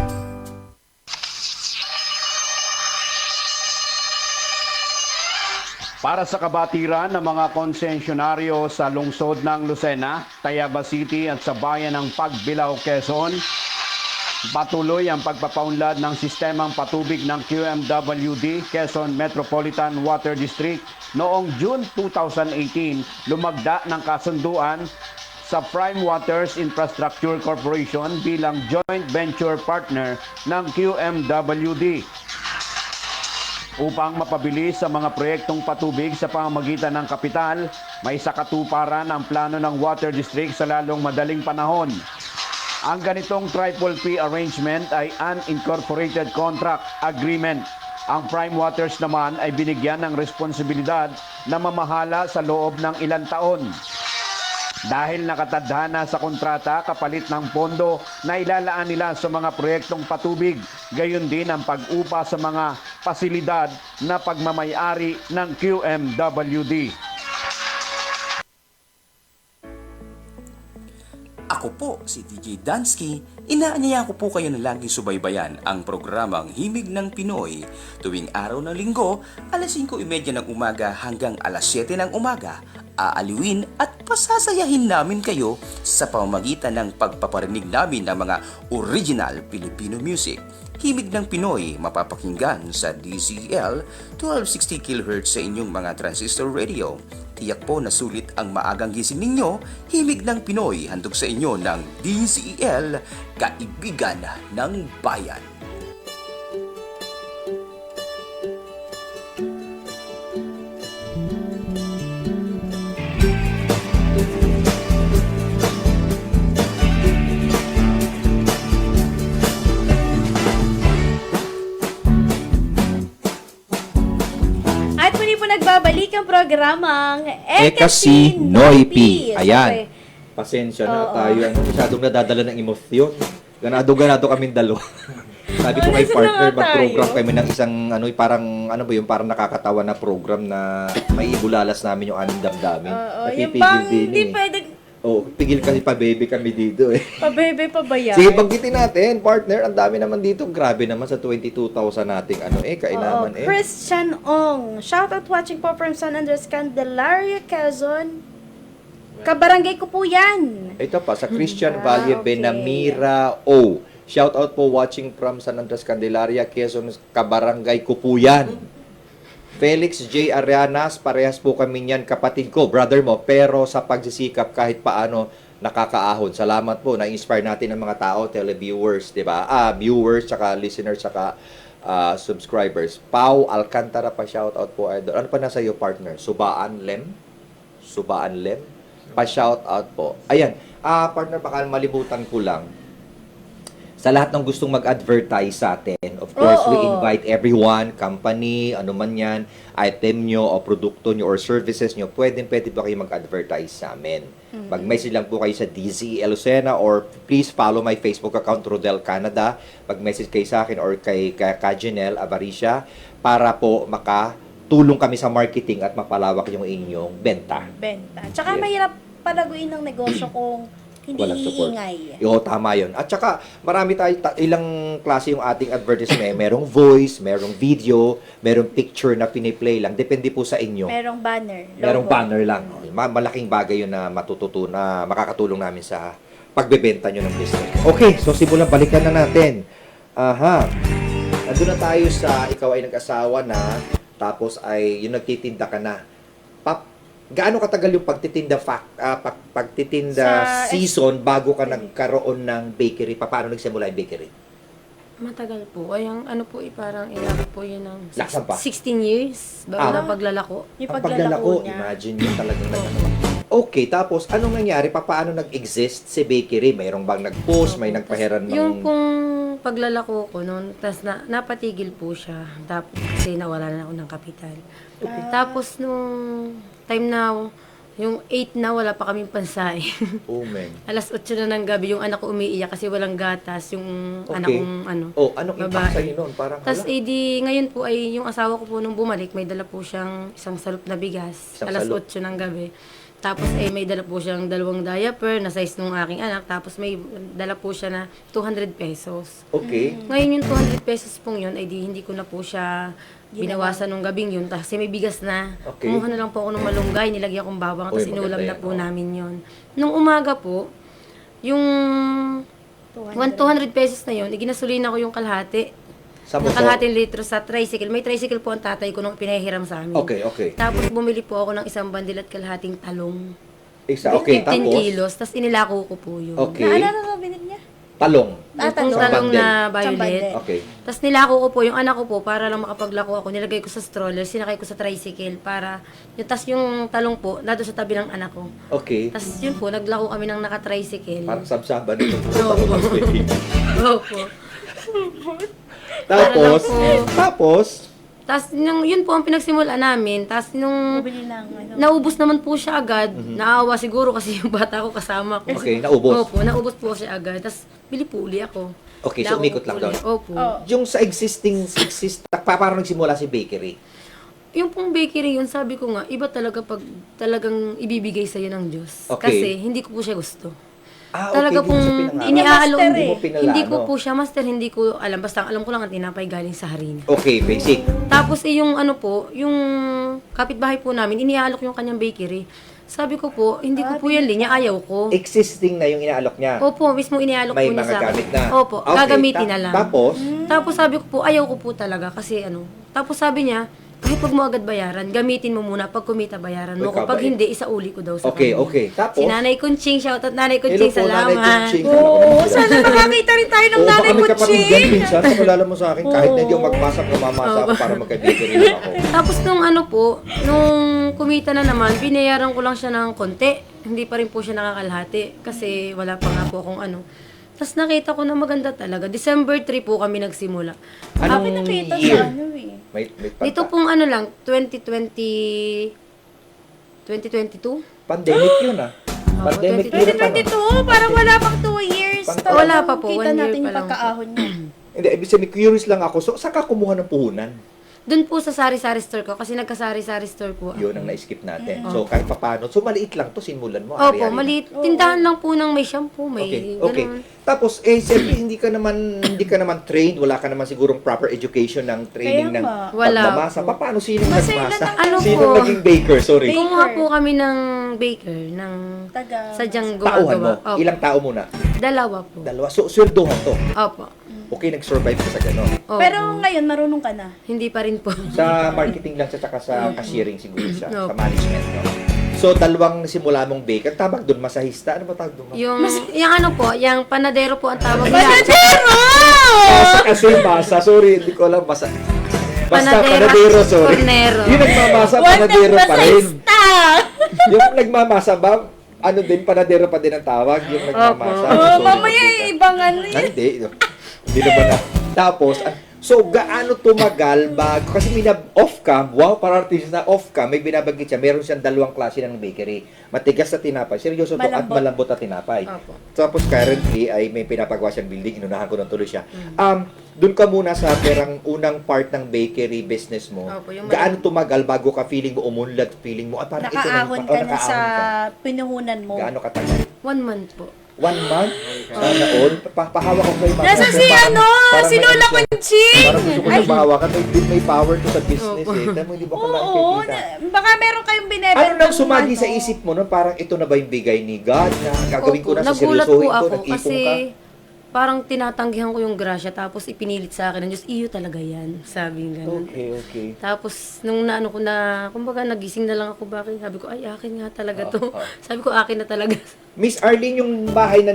Para sa kabatiran ng mga konsensyonaryo sa lungsod ng Lucena, Tayaba City at sa bayan ng Pagbilao, Quezon, patuloy ang pagpapaunlad ng sistemang patubig ng QMWD, Quezon Metropolitan Water District. Noong June 2018, lumagda ng kasunduan sa Prime Waters Infrastructure Corporation bilang joint venture partner ng QMWD. Upang mapabilis sa mga proyektong patubig sa pamamagitan ng kapital, may sakatuparan ang plano ng Water District sa lalong madaling panahon. Ang ganitong Triple P arrangement ay unincorporated contract agreement. Ang Prime Waters naman ay binigyan ng responsibilidad na mamahala sa loob ng ilang taon. Dahil nakatadhana sa kontrata kapalit ng pondo na ilalaan nila sa mga proyektong patubig, gayon din ang pag-upa sa mga pasilidad na pagmamayari ng QMWD. Ako po si DJ Dansky. Inaanyaya ko po kayo na laging subaybayan ang programang Himig ng Pinoy tuwing araw ng linggo, alas 5:30 ng umaga hanggang alas 7 ng umaga. Aaliwin at pasasayahin namin kayo sa pamamagitan ng pagpaparinig namin ng mga original Filipino music. Himig ng Pinoy mapapakinggan sa DZL 1260 kHz sa inyong mga transistor radio. Tiyak po na sulit ang maagang gising ninyo. Himig ng Pinoy handog sa inyo ng DZL, Kaibigan ng Bayan. Nagbabalik ang programang Ekasi Noipi. Ayan. Okay. Pasensya na tayo. Masyadong nadadala ng emosyon. Ganado-ganado kaming dalo. Sabi ko kay partner, mag-program kami ng isang parang nakakatawa na program na may ibulalas namin yung aming damdamin. Yung bang hindi pwede. Pigil kasi pa-baby kami dito eh. Pa-baby pa ba yan? Sige, banggitin natin, partner. Ang dami naman dito. Grabe naman sa 22,000 nating kainaman Christian Ong. Shoutout watching po from San Andres, Candelaria, Quezon. Kabarangay ko po yan. Ito pa, sa Christian Valle, Benamira O. Shoutout po watching from San Andres, Candelaria, Quezon. Kabarangay ko po yan. Felix J. Arianas, parehas po kami niyan, kapatid ko, brother mo, pero sa pagsisikap kahit paano nakakaahon. Salamat po, na-inspire natin ang mga tao, televiewers, di ba? Viewers, tsaka listeners, tsaka subscribers. Pau Alcantara pa, shoutout po, idol. Ano pa nasa iyo, partner? Subaan Lem? Pa-shoutout po. Ayan, partner, baka malibutan ko lang. Sa lahat ng gustong mag-advertise sa atin, of course, we invite everyone, company, ano man yan, item nyo, o produkto nyo, or services nyo, pwede ba kayo mag-advertise sa amin? Mag-message lang po kayo sa DZL Lucena, or please follow my Facebook account, Rodel Canada. Mag-message kayo sa akin, or kay Kajenel Avaricia, para po makatulong kami sa marketing at mapalawak yung inyong benta. Tsaka mahirap palaguin ng negosyo kung hindi iingay. Tama yun. At saka, marami tayo, ilang klase yung ating advertisement. Merong voice, merong video, merong picture na piniplay lang. Depende po sa inyo. Merong banner. Merong banner lang. Malaking bagay yun na na makakatulong namin sa pagbebenta nyo ng business. Okay, so simulan, balikan na natin. Nandun na tayo sa ikaw ay nag-asawa na, tapos ay yung nagtitinda ka na. Gaano katagal yung pagtitinda season bago ka nagkaroon ng bakery? Paano nagsimula yung bakery? Matagal po. Ay, parang inabot po yun ng 16 years bago na paglalako. Ang paglalako, imagine yun talagang Okay, tapos anong nangyari? Paano nag-exist si bakery? Mayroong bang nag-post? May nagpahiran ng... Yung pong paglalako ko noon, tas napatigil po siya. Tapos kasi nawala na ako ng kapital. Tapos nung time na, yung 8 na, wala pa kaming pansay. Oh, man. Alas 8 na ng gabi, yung anak ko umiiyak kasi walang gatas. Yung anak kong Anong impact sa'yo noon? Parang, Tapos ngayon po ay yung asawa ko po nung bumalik, may dala po siyang isang salop na bigas. Alas 8 ng gabi. Tapos may dala po siyang 2 diaper na size nung aking anak. Tapos may dala po siya na 200 pesos. Okay. Ngayon yung 200 pesos pong yun, ay hindi ko na po siya binawasan nung gabing yun. Kasi may bigas na. Okay. Kumuha na lang po ako ng malunggay, nilagyan akong bawang, tapos inulam maganda na po yan, namin yun. Nung umaga po, yung 200 pesos na yun, iginasolina ko yung kalahati. Sa motor? Kalahating litro sa tricycle. May tricycle po ang tatay ko nung pinahiram sa amin. Okay. Tapos bumili po ako ng isang bandil at kalahating talong. Okay, 15 tapos? kilos, tapos inilako ko po yun. Okay. Ano binili niya? Talong. Yung talong. talong Bandel. na violet. Okay. Tapos nilako ko po, yung anak ko po, para lang makapaglako ako, nilagay ko sa stroller, sinakay ko sa tricycle para, tapos yung talong po, nado sa tabi ng anak ko. Okay. Tapos yun po, naglako kami ng naka-tricycle. Parang sabsaban nito. Opo. Tapos, Tapos yun po ang pinagsimula namin. Tapos nung naubos naman po siya agad, naawa siguro kasi yung bata ko kasama ko. Okay, naubos. Opo, naubos po siya agad. Tapos bili po uli ako. Okay, so umikot lang doon. Opo. Yung sa paano nagsimula si bakery? Yung pong bakery yun, sabi ko nga, iba talaga pag talagang ibibigay sa'yo ng Diyos. Okay. Kasi hindi ko po siya gusto. Okay, Talaga di mo pong siya pinangarap. iniaalok. Hindi mo pinalano. Hindi ko po siya master, hindi ko alam. Basta alam ko lang ang tinapay galing sa harina. Okay, basic. Tapos yung yung kapitbahay po namin, iniaalok yung kanyang bakery. Sabi ko po, hindi ko po yan linya, ayaw ko. Existing na yung inaalok niya. Opo, mismo iniaalok May po niya mga sa akin. gamit na. Opo, Okay, gagamitin na lang. Tapos, sabi ko po, ayaw ko po talaga kasi Tapos sabi niya, kahit wag mo agad bayaran, gamitin mo muna. Pag kumita, bayaran mo. Uy, Kapag kabait. hindi, isauli ko daw sa Okay. kanya. Tapos, Si Nanay Kunching, shoutout Nanay hello Kunching, po, Nanay salamat. Kunching. Oo, sana makakita rin tayo ng nanay kami ko, kapatid Ching. yan minsan. Pakilala mo sa akin, kahit na hindi ako magpasa, mamasa ako para magka-bakery lang ako. Tapos nung kumita na naman, binayaran ko lang siya ng konti. Hindi pa rin po siya nakakalahati kasi wala pa nga po akong Tapos nakita ko na maganda talaga. December 3 po kami nagsimula. Anong Nakita year? sa May Dito pong lang, 2022? Pandemic yun Pandemic year pa. 2022, parang wala pang 2 years. Wala pa po, Kita 1 year natin pa yung lang. pagkaahon niya. Hindi, ibig sabihin, curious lang ako. So, saan ka kumuha ng puhunan? Doon po sa sari-sari store ko kasi nagka-sari-sari store po. Yun ang na-skip natin. So, kahit paano. So, maliit lang to simulan mo. Opo, ari-ari maliit. Tindahan lang po ng may shampoo, may Okay. ganun. Tapos, siyempre, hindi ka naman trained, wala ka naman sigurong proper education ng training Kaya ng nga. Wala pagmamasa. po. Paano sino Kasi nagmasa? ano Sino po? naging baker? Sorry. Kumuha po kami ng baker, ng sadyang Tauhan mo. gumagawa. Opo. Ilang tao muna? 2 po. 2. So, sweldohan to. Opo. Okay, nag-survive ka sa gano'n. Opo. Pero ngayon, marunong ka na. Hindi pa rin po. Sa marketing lang siya, tsaka sa cashiering siguro siya, sa Opo. management. No? So, 2 simula mong baker. Tawag doon, masahista. Ano ba tawag doon? Yung yung panadero po ang tawag nila. Masa kasi masa. Sorry, hindi ko alam masa. Basta panadero, sorry. Fornero. Yung nagmamasa, panadero pa rin. Yung nagmamasa ba, panadero pa din ang tawag. Yung nagmamasa. Sorry, Mamaya ibang Hindi. Hindi naman na. Tapos, so gaano tumagal bago, kasi off cam, wow, para artista na off cam, may binabanggit siya, meron siyang 2 klase ng bakery. Matigas na tinapay, seryoso to, at malambot na tinapay. Opo. Tapos currently ay may pinapagawa siyang building, inunahan ko ng tuloy siya. Doon ka muna sa unang part ng bakery business mo. Opo, yung Gaano tumagal bago ka feeling mo umunlad, feeling mo, parang ito Nakaahon ka na sa pinuhunan mo. Gaano katagal? 1 month po. 1 month? Sana all? Pahawak ko kayo. Nasa si Lola Kunching! Parang gusto ko na mahawakan. May power to sa business eh. Tama, hindi ba ka Oo, nakikita? baka meron kayong binebenta. Ano nang sumagi sa isip mo nun? Parang ito na ba yung bigay ni God na gagawin ko na, Nagulat seryosohin po ko, ako nag-ipon kasi ka? parang tinatanggihan ko yung grasya tapos ipinilit sa akin ng Diyos, iyo talaga yan. Sabi ganun. Okay. Tapos, nung naano ko na, kumbaga nagising na lang ako, bakit? Sabi ko, ay, akin nga talaga to. Sabi ko, akin na talaga. Miss Arlene, yung bahay,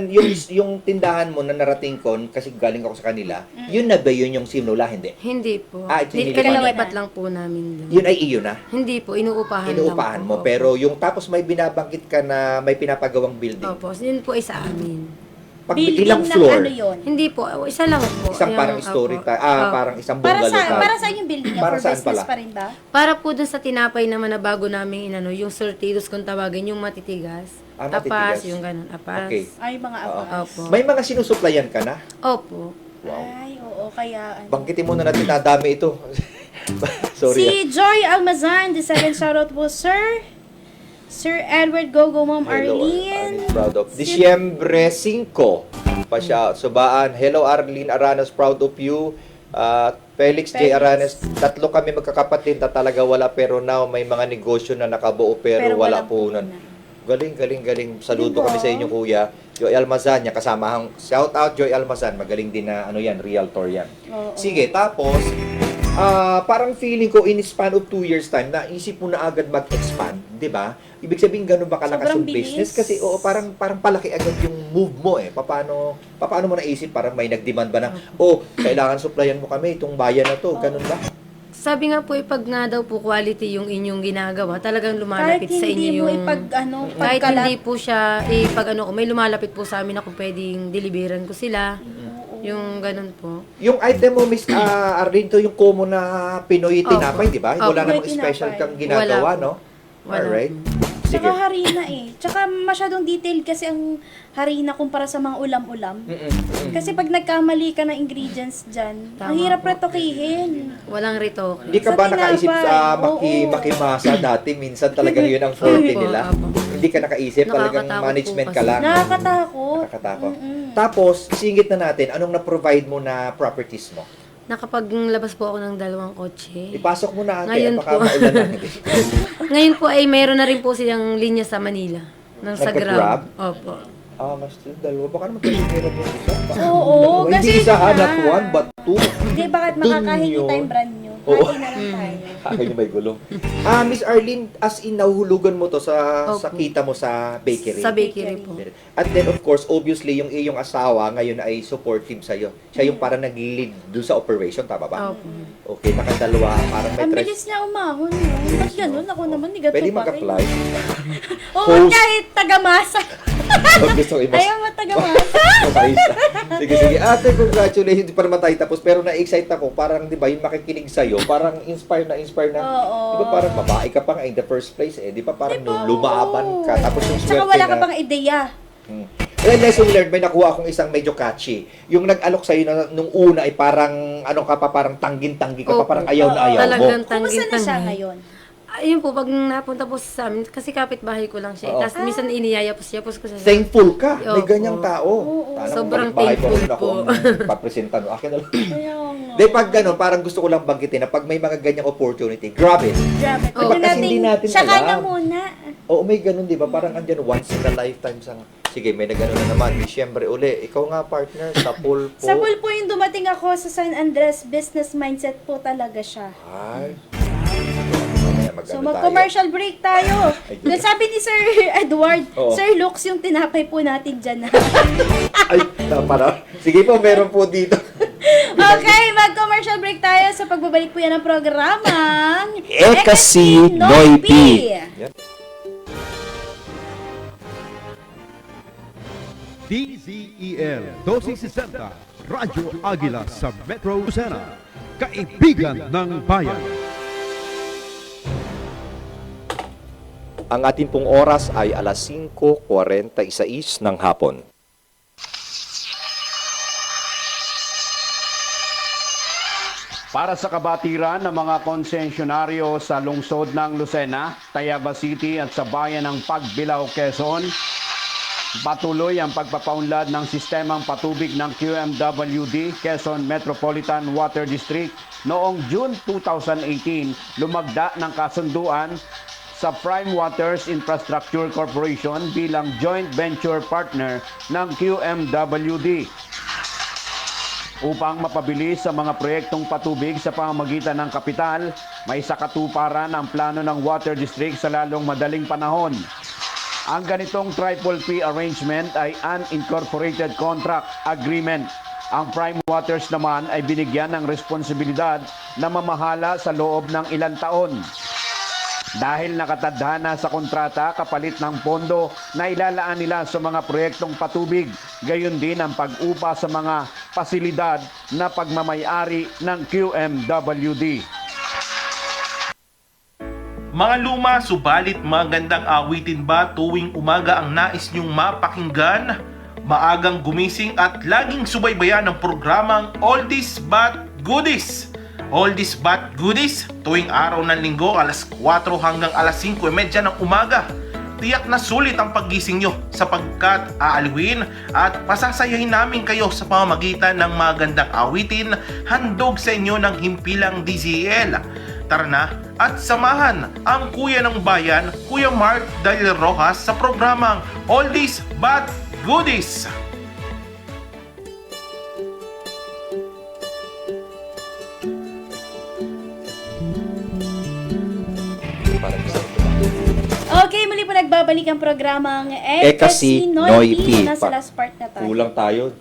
yung tindahan mo na narating ko, kasi galing ako sa kanila, yun na ba yun yung simula? Hindi. Hindi po. Ito yung Kalilipat lang po namin. Yun ay iyo na? Hindi po, inuupahan Inuupahan lang mo, po. pero yung tapos may binabanggit ka na may pinapagawang building. Opo, yun po ay sa amin. Ilang floor? Hindi po, isa lang po. Isang parang story, parang isang bungalow. Para saan yung building niya? Para For saan business pala? pa rin ba? Para po dun sa tinapay naman na bago namin inano, yung sortidos kung tawagin, yung matitigas. Matitigas. Apas, yung ganun, apas. Okay. Ay, mga apas. Opo. May mga sinusuplayan ka na? Opo. Ay, oo, kaya ano. Bangkitin muna natin, nadami ito. Sorry. Si Joy Almazan, the second shoutout po, Sir Edward Gogo, Ma'am Hello, Arlene. proud of. Disyembre 5, pa-shout. Subaan. Hello, Arlene Aranas, proud of you. Felix J. Aranas, tatlo kami magkakapatid na talaga wala, pero now may mga negosyo na nakabuo pero wala puhunan. Galing. Saludo kami sa inyo, Kuya. Joy Almazan, niya kasama. Shout out, Joy Almazan. Magaling din na, realtor yan. Sige, tapos, parang feeling ko in span of 2 years time, naisip mo na agad mag-expand, di ba? Ibig sabihin, ganun ba kalakas Sobrang yung bilis. business? Kasi parang palaki agad yung move mo eh. Paano mo naisip? Parang may nag-demand ba na, kailangan supplyan mo kami, itong bayan na to, ganun ba? Sabi nga po, pag nga daw po quality yung inyong ginagawa, talagang lumalapit sa inyo yung... Kahit hindi po siya, may lumalapit po sa amin na kung pwedeng deliveran ko sila. Yung ganun po. Yung item mo, Miss Arlene, to yung common na Pinoy tinapay, di ba? Wala namang special kang ginagawa, no? Alright. Sige. Tsaka harina Tsaka masyadong detailed kasi ang harina kumpara sa mga ulam-ulam. Kasi pag nagkamali ka ng ingredients dyan, ang hirap retokihin. Walang retoke. Hindi ka ba nakaisip sa makimasa dati? Minsan talaga yun ang forte nila. Hindi ka nakaisip, talagang management ka lang. Nakakatakot. Tapos, singit na natin, anong na-provide mo na properties mo? Nakapaglabas po ako ng 2 kotse. Ipasok mo na ate, Ngayon baka po. maulan na. Ngayon po ay mayroon na rin po silang linya sa Manila. Sa Nagka-grab? Grab. Opo. Mas dalawa. Baka naman kayo hirap yung isa. Oo, Hindi kasi isa hanap one, but two. Hindi, bakit makakahingi tayong brand new? Oo. Kain na lang tayo. Ay, may gulong. Miss Arlene, as in, nahuhulugan mo to sa kita mo sa bakery. Sa bakery po. At then, of course, obviously, yung iyong asawa ngayon ay supportive sa'yo. Siya yung parang nag-lead doon sa operation, tama ba? Opo. Okay, nakadalawa. Parang may Ang bilis niya umahon. Ba't ganun? Ako naman, ni gato Pwede pa rin. mag-apply. Oo, kahit taga-masa. Pag gusto ko Ayaw mo taga-masa. Sige. Ate, congratulations. Hindi pa naman tayo tapos. Pero na-excite ako. Parang, di ba, yung makikinig sa'yo, parang inspire na. Oo. Di ba, parang babae ka pa nga in the first place eh. Di ba, parang lumaban ka. Tapos yung swerte Tsaka wala ka na. pang ideya. Well, lesson learned, may nakuha akong isang medyo catchy. Yung nag-alok sa'yo na, nung una ay parang, parang tanggin-tanggi ka pa, parang ayaw na ayaw mo. Talagang Kumusta na siya tanggin-tanggin. ngayon? Ayun po, pag napunta po sa amin, kasi kapitbahay ko lang siya. Tapos minsan iniyayapos ko siya. Thankful ka. May Opo. ganyang tao. Sobrang bahay ko, thankful ako po. ang papresenta. No? Akin na lang. De, pag gano'n, parang gusto ko lang banggitin na pag may mga ganyang opportunity, grab it. Grabe. Diba, kasi hindi natin Tsaka na alam. muna. Oo, may ganun, di ba? Parang andyan, once in a lifetime sang... Sige, may nagano na naman. Disyembre uli. Ikaw nga, partner, sa pool po. Sa pool po yung dumating ako sa San Andres, business mindset po talaga siya. Ay. So mag-commercial break tayo. Then sabi ni Sir Edward, Oo. Sir Lux, yung tinapay po natin dyan na. Ay, para. Sige po, meron po dito. Okay, mag-commercial break tayo sa pagbabalik po yan ng programang Ekasi Noipi. DZEL 1260, Radyo Agila sa Metro Lucena. Kaibigan ng Bayan. Ang ating pong oras ay alas 5:46 ng hapon. Para sa kabatiran ng mga konsensyonaryo sa lungsod ng Lucena, Tayaba City at sa bayan ng Pagbilao, Quezon, patuloy ang pagpapaunlad ng sistemang patubig ng QMWD, Quezon Metropolitan Water District. Noong June 2018, lumagda ng kasunduan sa Prime Waters Infrastructure Corporation bilang joint venture partner ng QMWD. Upang mapabilis sa mga proyektong patubig sa pamamagitan ng kapital, may sakatuparan ang plano ng Water District sa lalong madaling panahon. Ang ganitong Triple P arrangement ay unincorporated contract agreement. Ang Prime Waters naman ay binigyan ng responsibilidad na mamahala sa loob ng ilang taon. Dahil nakatadhana sa kontrata kapalit ng pondo na ilalaan nila sa mga proyektong patubig, gayon din ang pag-upa sa mga pasilidad na pagmamayari ng QMWD. Mga luma, subalit magandang awitin ba tuwing umaga ang nais niyong mapakinggan? Maagang gumising at laging subaybayan ang programang Oldies But Goodies. Oldies But Goodies, tuwing araw ng linggo alas 4 hanggang alas 5:30 ng umaga. Tiyak na sulit ang paggising nyo sapagkat aaliwin at pasasayahin namin kayo sa pamamagitan ng magandang awitin handog sa inyo ng himpilang DZL. Tara na at samahan ang Kuya ng Bayan, Kuya Mark Del Rojas sa programang Oldies But Goodies. Okay, muli po nagbabalik ang programang Ekasi Noy P. Nasa last part na tayo. Kulang tayo.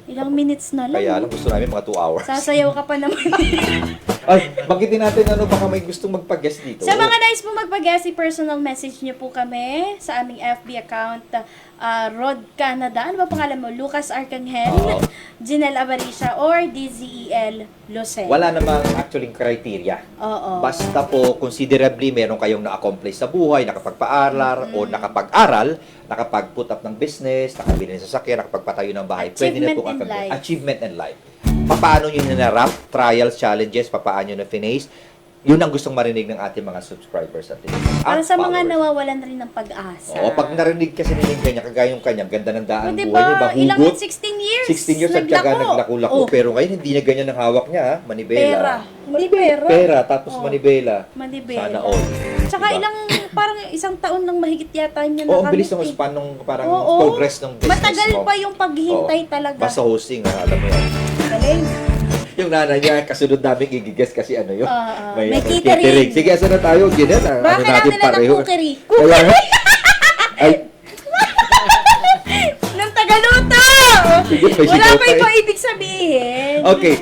Ilang minutes na lang. Kaya lang gusto namin mga 2 hours. Sasayaw ka pa naman. Ay, banggitin natin baka may gustong magpag-guest dito. Sa mga nais po magpag-guest, personal message niyo po kami sa aming FB account, Rod Canada. Ano ba pangalan mo? Lucas Arcangel, Jinel Avarisha, or DZEL Lucen. Wala namang actually criteria. Oo. Basta po, considerably, meron kayong na-accomplish sa buhay, nakapagpa-aral o nakapag-aral, nakapag-put up ng business, nakabili ng sasakyan, nakapagpatayo ng bahay. Pwede na po Achievement in life. Paano nyo na-rap, trials, challenges, paano nyo na-finish, yun ang gustong marinig ng ating mga subscribers at Para sa mga followers. nawawalan rin ng pag-asa. Oo, pag narinig kasi nila yung kanya, kagaya yung kanya, ganda ng daan Diba, buhay niya, ilang mahugot. 16 years. 16 years at saka naglako-lako. Pero ngayon, hindi na ganyan ang hawak niya, ha? Manibela. Pera. Hindi pera. Pera, tapos manibela. Manibela. Sana all. Tsaka Diba? parang isang taon nang mahigit yata niya Oo, ang nakamit bilis ng eh. span nung parang Oo. progress ng business Matagal mo. pa yung paghintay talaga. Basta hosting, alam mo yan. Galing. Yung nanay niya, kasunod namin gigigas kasi ano yun. May catering. Sige, asa na tayo? Ginet, ano Baka natin nila ng pareho. cookery. Kaya nga. Ay, Nang Tagaluto! sige, may Wala sigaw pa pa ito eh. ibig sabihin. Okay,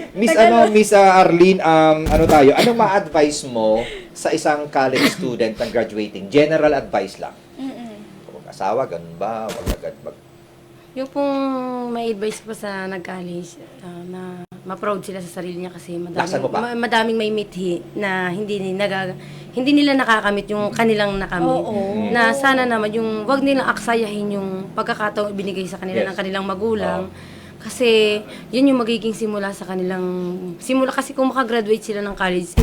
Miss Arlene, ano tayo? Anong ma-advise mo sa isang college student na graduating? General advice lang. Kung asawa, ganun ba? Wag agad Yung pong may advice ko sa nag-college, na ma-proud sila sa sarili niya kasi Laksan mo pa. madaming may mithi na hindi nila nakakamit yung kanilang nakamit. Oo. Na sana naman yung wag nilang aksayahin yung pagkakataong binigay sa kanila Yes. ng kanilang magulang. Kasi yun yung magiging simula sa kanilang kasi kung makagraduate sila ng college,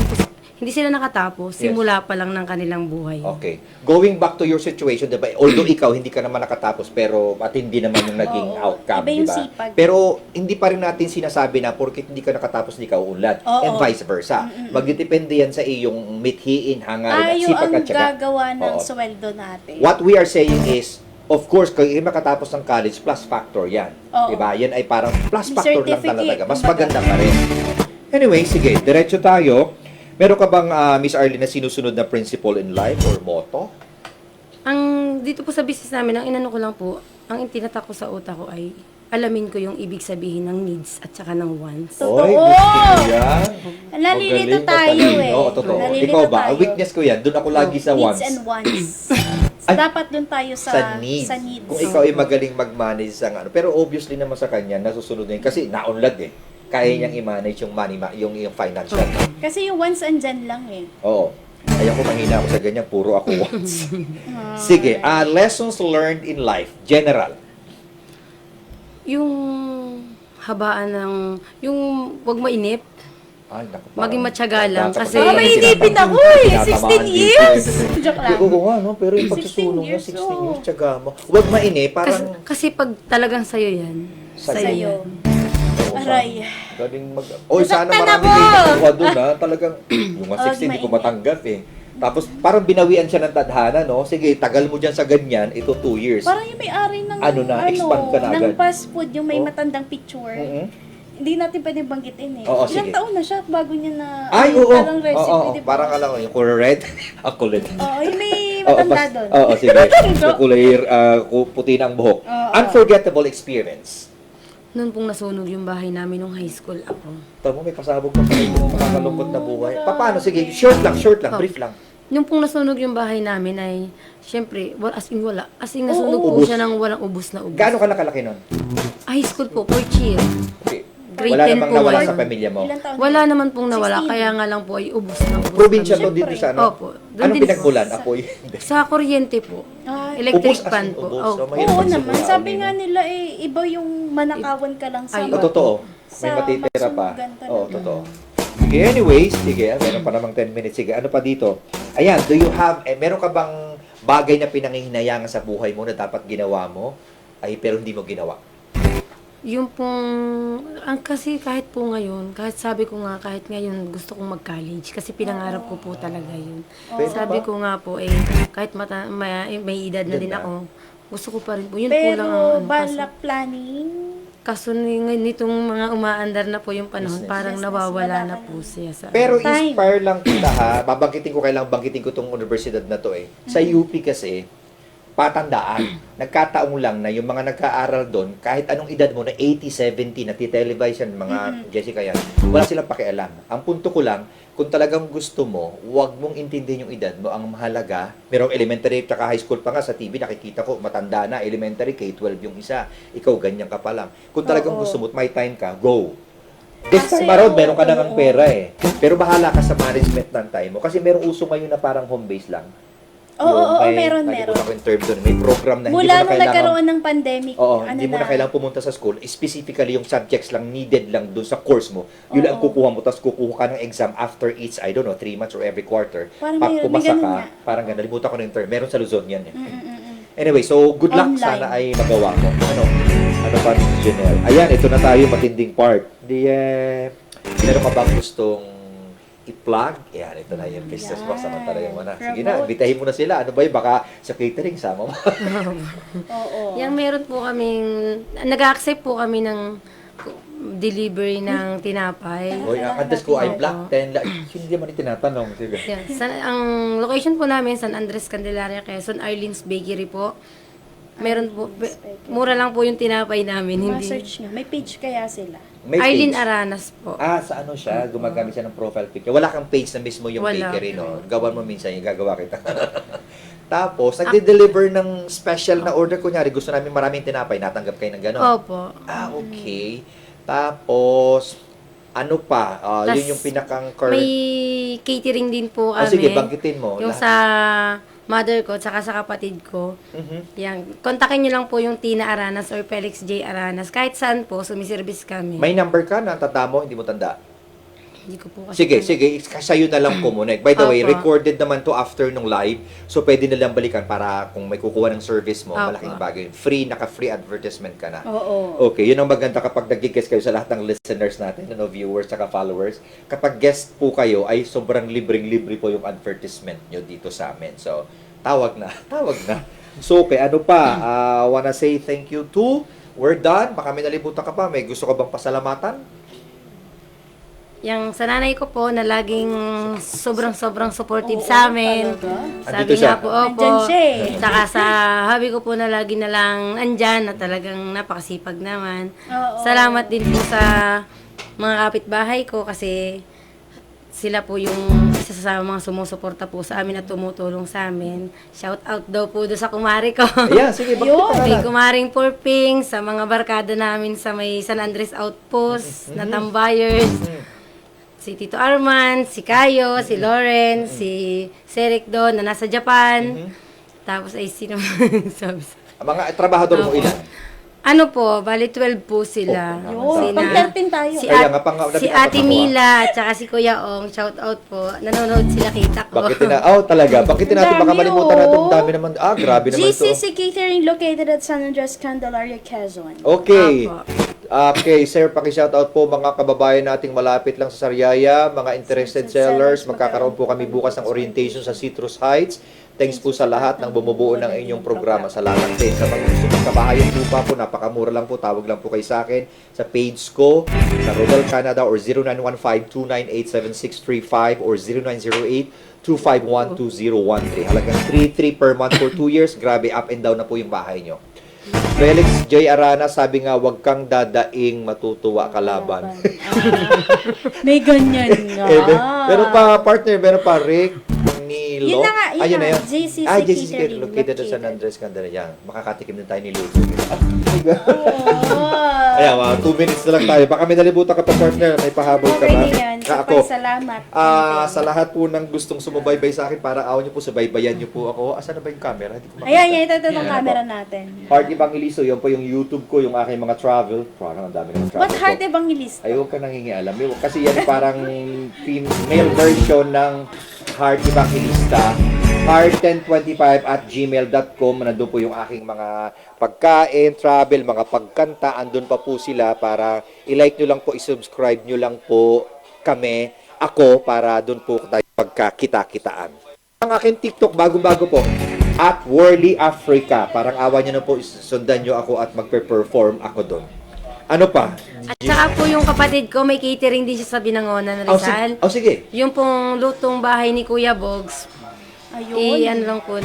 hindi sila nakatapos, Yes. simula pa lang ng kanilang buhay. Okay. Going back to your situation, diba? Although ikaw hindi ka naman nakatapos pero at hindi naman yung naging outcome, Iba yung diba? sipag. Pero hindi pa rin natin sinasabi na porket hindi ka nakatapos hindi ka uunlad. Oo. And vice versa. Magdidepende yan sa iyong mithiin, hangarin at Tayo sipag ang at syaga. gagawa ng Oo. sweldo natin. What we are saying is, of course, kung hindi makatapos ng college, plus factor yan. Oo. Diba? Yan ay parang plus Yung factor lang certificate, talaga. Mas kumbaga. maganda pa rin. Anyway, sige, diretso tayo. Meron ka bang, Miss Arlene, na sinusunod na principle in life or motto? Ang dito po sa business namin, ang inano ko lang po, ang tinatak ko sa utak ko ay alamin ko yung ibig sabihin ng needs at saka ng wants. Totoo! Oy, gusto ko yan. Nalilito Magaling, tayo matalino. eh. Oo, totoo. Nalilito Ikaw ba? tayo. Ang weakness ko yan. Doon ako lagi sa Needs wants. and wants. Ay, Dapat doon tayo sa needs. Sa needs. Kung ikaw ay magaling mag-manage sa ano. Pero obviously naman sa kanya, nasusunod na yun. Kasi naunlad eh. Kaya niyang i-manage yung money, yung financial. Kasi yung wants andyan lang eh. Oo. Ayoko mahina ako sa ganyan. Puro ako wants. Sige. Lessons learned in life. General. Yung habaan ng, yung wag mainip, Ay, naku, maging matyaga lang kasi may inipin ako eh. 16 years. Joke lang. Oo nga, no? Pero yung pagsusunog mo, 16 years, tiyaga mo. Huwag maini, parang... kasi pag talagang sa'yo yan, Sa'yo. yan. Aray. Galing mag... Oy, sana Nasaktan marami ako! din nakuha doon, ha? Talagang, yung mga Huwag 16, hindi ko mainip. matanggap, eh. Tapos, parang binawian siya ng tadhana, no? Sige, tagal mo dyan sa ganyan, ito 2 years. Parang yung may-ari ng Ano na, expand ka na ng agad. fast food, yung may Oh. matandang picture. Mhm. hindi natin pwede banggitin eh. Oo, Ilang sige. taon na siya bago niya na Ay, oo. parang recipe, Oo, di ba? parang alam ko, yung color red. Ako red. Oo, yung may matanda doon. Oo, sige. Yung kulay puti ng buhok. Unforgettable experience. Noon pong nasunog yung bahay namin nung high school ako. Tama mo, may pasabog pa kayo yung makakalungkot na buhay. Paano? Sige, short lang, brief lang. Yung pong nasunog yung bahay namin ay, syempre, as in wala. As in nasunog po Ubus. siya ng walang ubus na ubus. Gaano ka nakalaki nun? High school po, 4th year. Okay. Grade Wala 10 namang po nawala ngayon. sa pamilya mo. Ilang taon Wala na? naman pong nawala, 16. kaya nga lang po ay ubus na ubus. Probinsya to kami. dito sa ano? Opo. Doon Anong din pinagmulan? Apoy. sa kuryente po. Ay, Electric Ubus as fan in po. ubus. Oh. So, mahirap oo magsimula. naman. Sabi nga nila iba yung manakawan ka lang sa Ay, O, totoo. May Sa matitira pa. magsunugan talaga. Oo, totoo. Okay, anyways, sige, meron pa namang 10 minutes. Sige, ano pa dito? Ayan, do you have, meron ka bang bagay na pinangihinayangan sa buhay mo na dapat ginawa mo, ay pero hindi mo ginawa? Yung pong, kasi kahit po ngayon, kahit sabi ko nga, kahit ngayon gusto kong mag-college, kasi pinangarap ko po talaga yun. Pwede Sabi ba? ko nga po, kahit may edad na Edad din na. ako, gusto ko pa rin po. Yun po lang ang Pero ano, balak planning. kaso nitong mga umaandar na po yung panahon, Business. parang Business, nawawala wala na ka po siya sa... Pero Time. inspire lang kita ha. Babanggitin ko, kailangan banggitin ko tong universidad na to eh. Sa UP kasi, patandaan, nagkataong lang na yung mga nagka-aral doon, kahit anong edad mo na 80, 70, natitelevise yan, mga Jessica yan, wala silang pakialam. Ang punto ko lang, kung talagang gusto mo, huwag mong intindihin yung edad mo. Ang mahalaga, merong elementary at high school pa nga sa TV, nakikita ko, matanda na, elementary, K-12 yung isa. Ikaw, ganyan ka pa lang. Kung talagang gusto mo at may time ka, go. This Kasi, time around, meron ka oo, nang pera eh. Pero bahala ka sa management ng time mo. Kasi merong uso ngayon na parang home base lang. Oo, Yung may- meron. nakikita ko yung term doon. May program na hindi mo Mula na nung kailangan. nagkaroon ng pandemic, Oo, hindi mo na kailangan pumunta sa school. Specifically, yung subjects lang needed lang doon sa course mo. Yun lang ang kukuha mo. Tapos kukuha ka ng exam after each, I don't know, 3 months or every quarter. Parang Pag may pumasa ganun ka, nga. parang gano'n. Nalimutan ko na yung term. Meron sa Luzon yan. Anyway, so good luck. Online. Sana ay magawa mo. Ano pa, Mrs. Janelle? Ayan, ito na tayo, matinding part. Meron ka bang gustong i-plug? Ayan, ito na yung business box. Samantala yung mana. Sige na, Promote. bitahin mo na sila. Ano ba yun? Baka sa catering, sama mo. Oo. Yang meron po kaming, nag-accept po kami ng delivery ng tinapay. Oy, ang address ko ay Black 10. Hindi naman tinatanong. Sige. Yan. Ang location po namin, San Andres, Candelaria, Quezon, Arlene's Bakery po. Meron po, mura lang po yung tinapay namin. Hindi. Ma-search nyo. May page kaya sila. May Arlene page. Aranas po. Sa ano siya, gumagamit siya ng profile picture. Wala kang page na mismo yung Wala. bakery, no? Gawan mo minsan, yung gagawa kita. Tapos, nagde-deliver ng special na order. Kunyari, gusto namin maraming tinapay, natanggap kayo ng gano'n. Opo. Okay. Tapos, ano pa? Tas, Yun yung pinakang current. May catering din po kami. Sige, banggitin mo. Yung lahat. sa mother ko, tsaka sa kapatid ko. Yan. Kontakin nyo lang po yung Tina Aranas or Felix J. Aranas. Kahit saan po, sumiservice kami. May number ka na tanda mo, hindi mo tanda. Hindi ko po kasi... Sige, sa'yo na lang kumunik. By the way, Opo. recorded naman to after nung live. So, pwede na lang balikan para kung may kukuha ng service mo, Opo. malaking bagay. Free, naka-free advertisement ka na. Oo. Okay, yun ang maganda kapag nag-guest kayo sa lahat ng listeners natin, viewers, saka followers. Kapag guest po kayo, ay sobrang libreng-libre po yung advertisement nyo dito sa amin. So, tawag na. So, okay, ano pa? Wanna say thank you to? We're done. Baka may nalimutan ka pa. May gusto ka bang pasalamatan? Yung sa nanay ko po na laging sobrang supportive sa amin. Andito Sabi siya. nga po, opo. Andyan siya eh. Tsaka sa hubby ko po na lagi na lang andyan na talagang napakasipag naman. Oo. Salamat din po sa mga kapitbahay ko kasi sila po yung isa sa mga sumusuporta po sa amin at tumutulong sa amin. Shout out daw po doon sa kumari ko. Ayan, sige, bakit Yun. Kay pangalan? Kumaring Purping, sa mga barkada namin sa may San Andres Outpost, na tambayers. Si Tito Arman, si Kayo, si Lawrence, si Seric doon na nasa Japan. Tapos ay sino sabi sa... Ang mga trabahador mo Opo. ilan? Ano po, bali 12 po sila. Yun. Pag-13 tayo. Si, Kaya nga, si Ate Mila at saka si Kuya Ong, shout out po. Nanonood sila kita ko. Bakit talaga. Bakit natin baka Dami, malimutan natin? oh. Dami naman. Grabe naman ito. GCC Catering located at San Andres, Candelaria, Quezon. Okay. Apo. Okay, sir, paki-shoutout po mga kababayan nating malapit lang sa Sariaya, mga interested sellers. Magkakaroon po kami bukas ng orientation sa Citrus Heights. Thanks po sa lahat ng bumubuo ng inyong programa. Salamat din. Sa mga gusto mong kabahayan lupa po, napakamura lang po. Tawag lang po kayo sa akin sa page ko sa Rodel Canada or 0915-298-7635 or 0908-251-2013. Halagang 3,300 per month for 2 years. Grabe, up and down na po yung bahay nyo. Felix J. Arana, sabi nga, wag kang dadaing, matutuwa kalaban. May ganyan nga. Meron pa, partner, meron pa, Rick Nilo. Yun na nga, yun Ayun na. na yun. JCC JCC Catering, located sa San located. Andres, Candelaria. Makakatikim din tayo ni Lucio. Oh. Ayan, mga 2 minutes na lang tayo. Baka may nalibutan ka pa, partner. May pahabol ka ba? Okay yan. Ako, Super salamat. sa lahat po ng gustong sumubaybay sa akin, para awan niyo po, subaybayan niyo po ako. Asan na ba yung camera? Hindi ko makita. Ayan, ito itong Ayan, camera ako. natin. Heart Evangelisto, yun po yung YouTube ko, yung aking mga travel. Parang ang dami ng travel What ko. Heart Evangelist? Ay, huwag ka nangingialam. Kasi yan parang female version ng Heart Evangelista. Heart1025@gmail.com. Nandun po yung aking mga pagkain, travel, mga pagkanta. Andun pa po sila para i-like nyo lang po, i-subscribe nyo lang po kami, ako, para dun po tayo pagkakita-kitaan. Ang aking TikTok, bago-bago po, at Worldly Africa. Parang awa nyo na po, sundan nyo ako at magpe-perform ako dun. Ano pa? At saka po yung kapatid ko, may catering din siya sa Binangonan, Rizal. Sige. Yung pong lutong bahay ni Kuya Bogs, Ayun. ano lang po,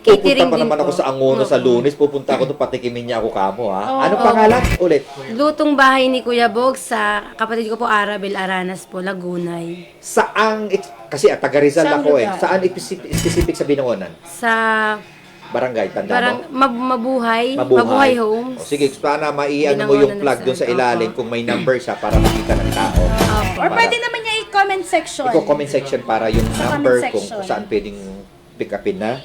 Pupunta catering pa din naman po. ako sa Angono sa Lunes. Pupunta ako doon, patikimin niya ako kamo, ha? Oo. Anong pangalan? Ulit. Lutong bahay ni Kuya Bogs sa kapatid ko po, Arabel Aranas po, Lagunay. Saang, kasi taga Rizal Saang ako lugar? Saan specific sa Binangonan? Sa Barangay, tanda parang mo? Mabuhay Homes. O, sige, sana maiano mo yung Binangonan, plug doon sa Rizal. ilalim kung may number siya para makita ng tao. Or pwede naman niya i-comment section. Comment section para yung Sa number comment kung section. saan pwedeng pick upin na.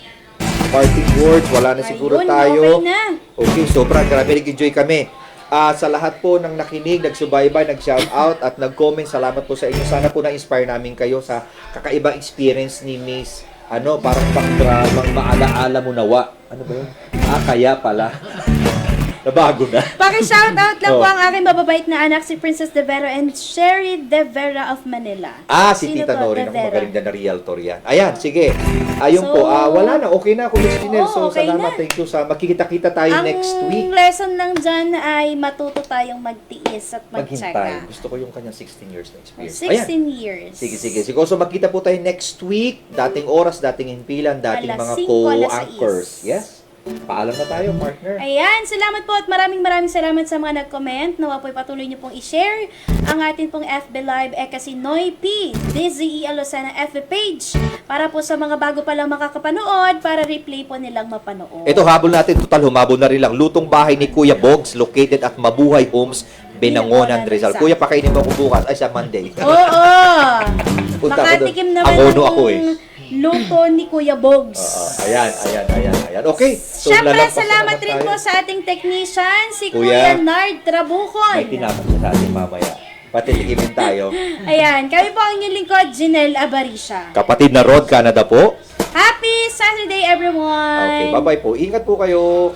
Parting words, wala na siguro Ayun, tayo. okay na. Okay, sobra. Grabe, nag-enjoy kami. Sa lahat po ng nakinig, nagsubaybay, nag-shout out at nag-comment, salamat po sa inyo. Sana po na-inspire namin kayo sa kakaibang experience ni Miss, parang pang-dramang maalaala mo nawa. Ano ba yun? Kaya pala. Nabago na. Paki-shoutout lang Oh. po ang aking mababait na anak, si Princess De Vera and Sherry De Vera of Manila. Si Sino Tita to, Nori, De ako Vera? magaling na realtor yan. Ayan, sige. Ayun So, po, wala na. Okay na ako, Miss Janelle. So, okay salamat. na. Thank you sa makikita-kita tayo Ang next week. lesson lang dyan ay matuto tayong magtiis at Maghintay. magtsaga. Gusto ko yung kanyang 16 years na experience. 16 years. Sige. Siguro, so magkita po tayo next week. Dating oras, dating himpilan, dating Alas mga 5, alas co-anchors. Yes? Paalam na tayo, partner. Ayan, salamat po at maraming salamat sa mga nag-comment. Nawa po'y patuloy niyo pong i-share ang atin pong FB Live kasi Noy P, DZE Alocena FB page para po sa mga bago pa lang makakapanood para replay po nilang mapanood. Ito, habol natin. Total, humabol na rin lang. Lutong bahay ni Kuya Bogs, located at Mabuhay Homes, Binangonan, Rizal. Kuya, pakainin mo ako bukas. Ay, sa Monday. Oo! Punta ako doon. Makatikim naman Angono ako luto ni Kuya Bogs. Ayan. Okay. So, Siyempre, lalampas salamat na rin tayo. po sa ating technician, si Kuya, Kuya Nard Trabucon. May tinapos sa atin mamaya. Patitikimin tayo. Ayan, kami po ang inyong lingkod, Janelle Abarisha. Kapatid na Rod Canada po. Happy Saturday, everyone! Okay, bye-bye po. Ingat po kayo.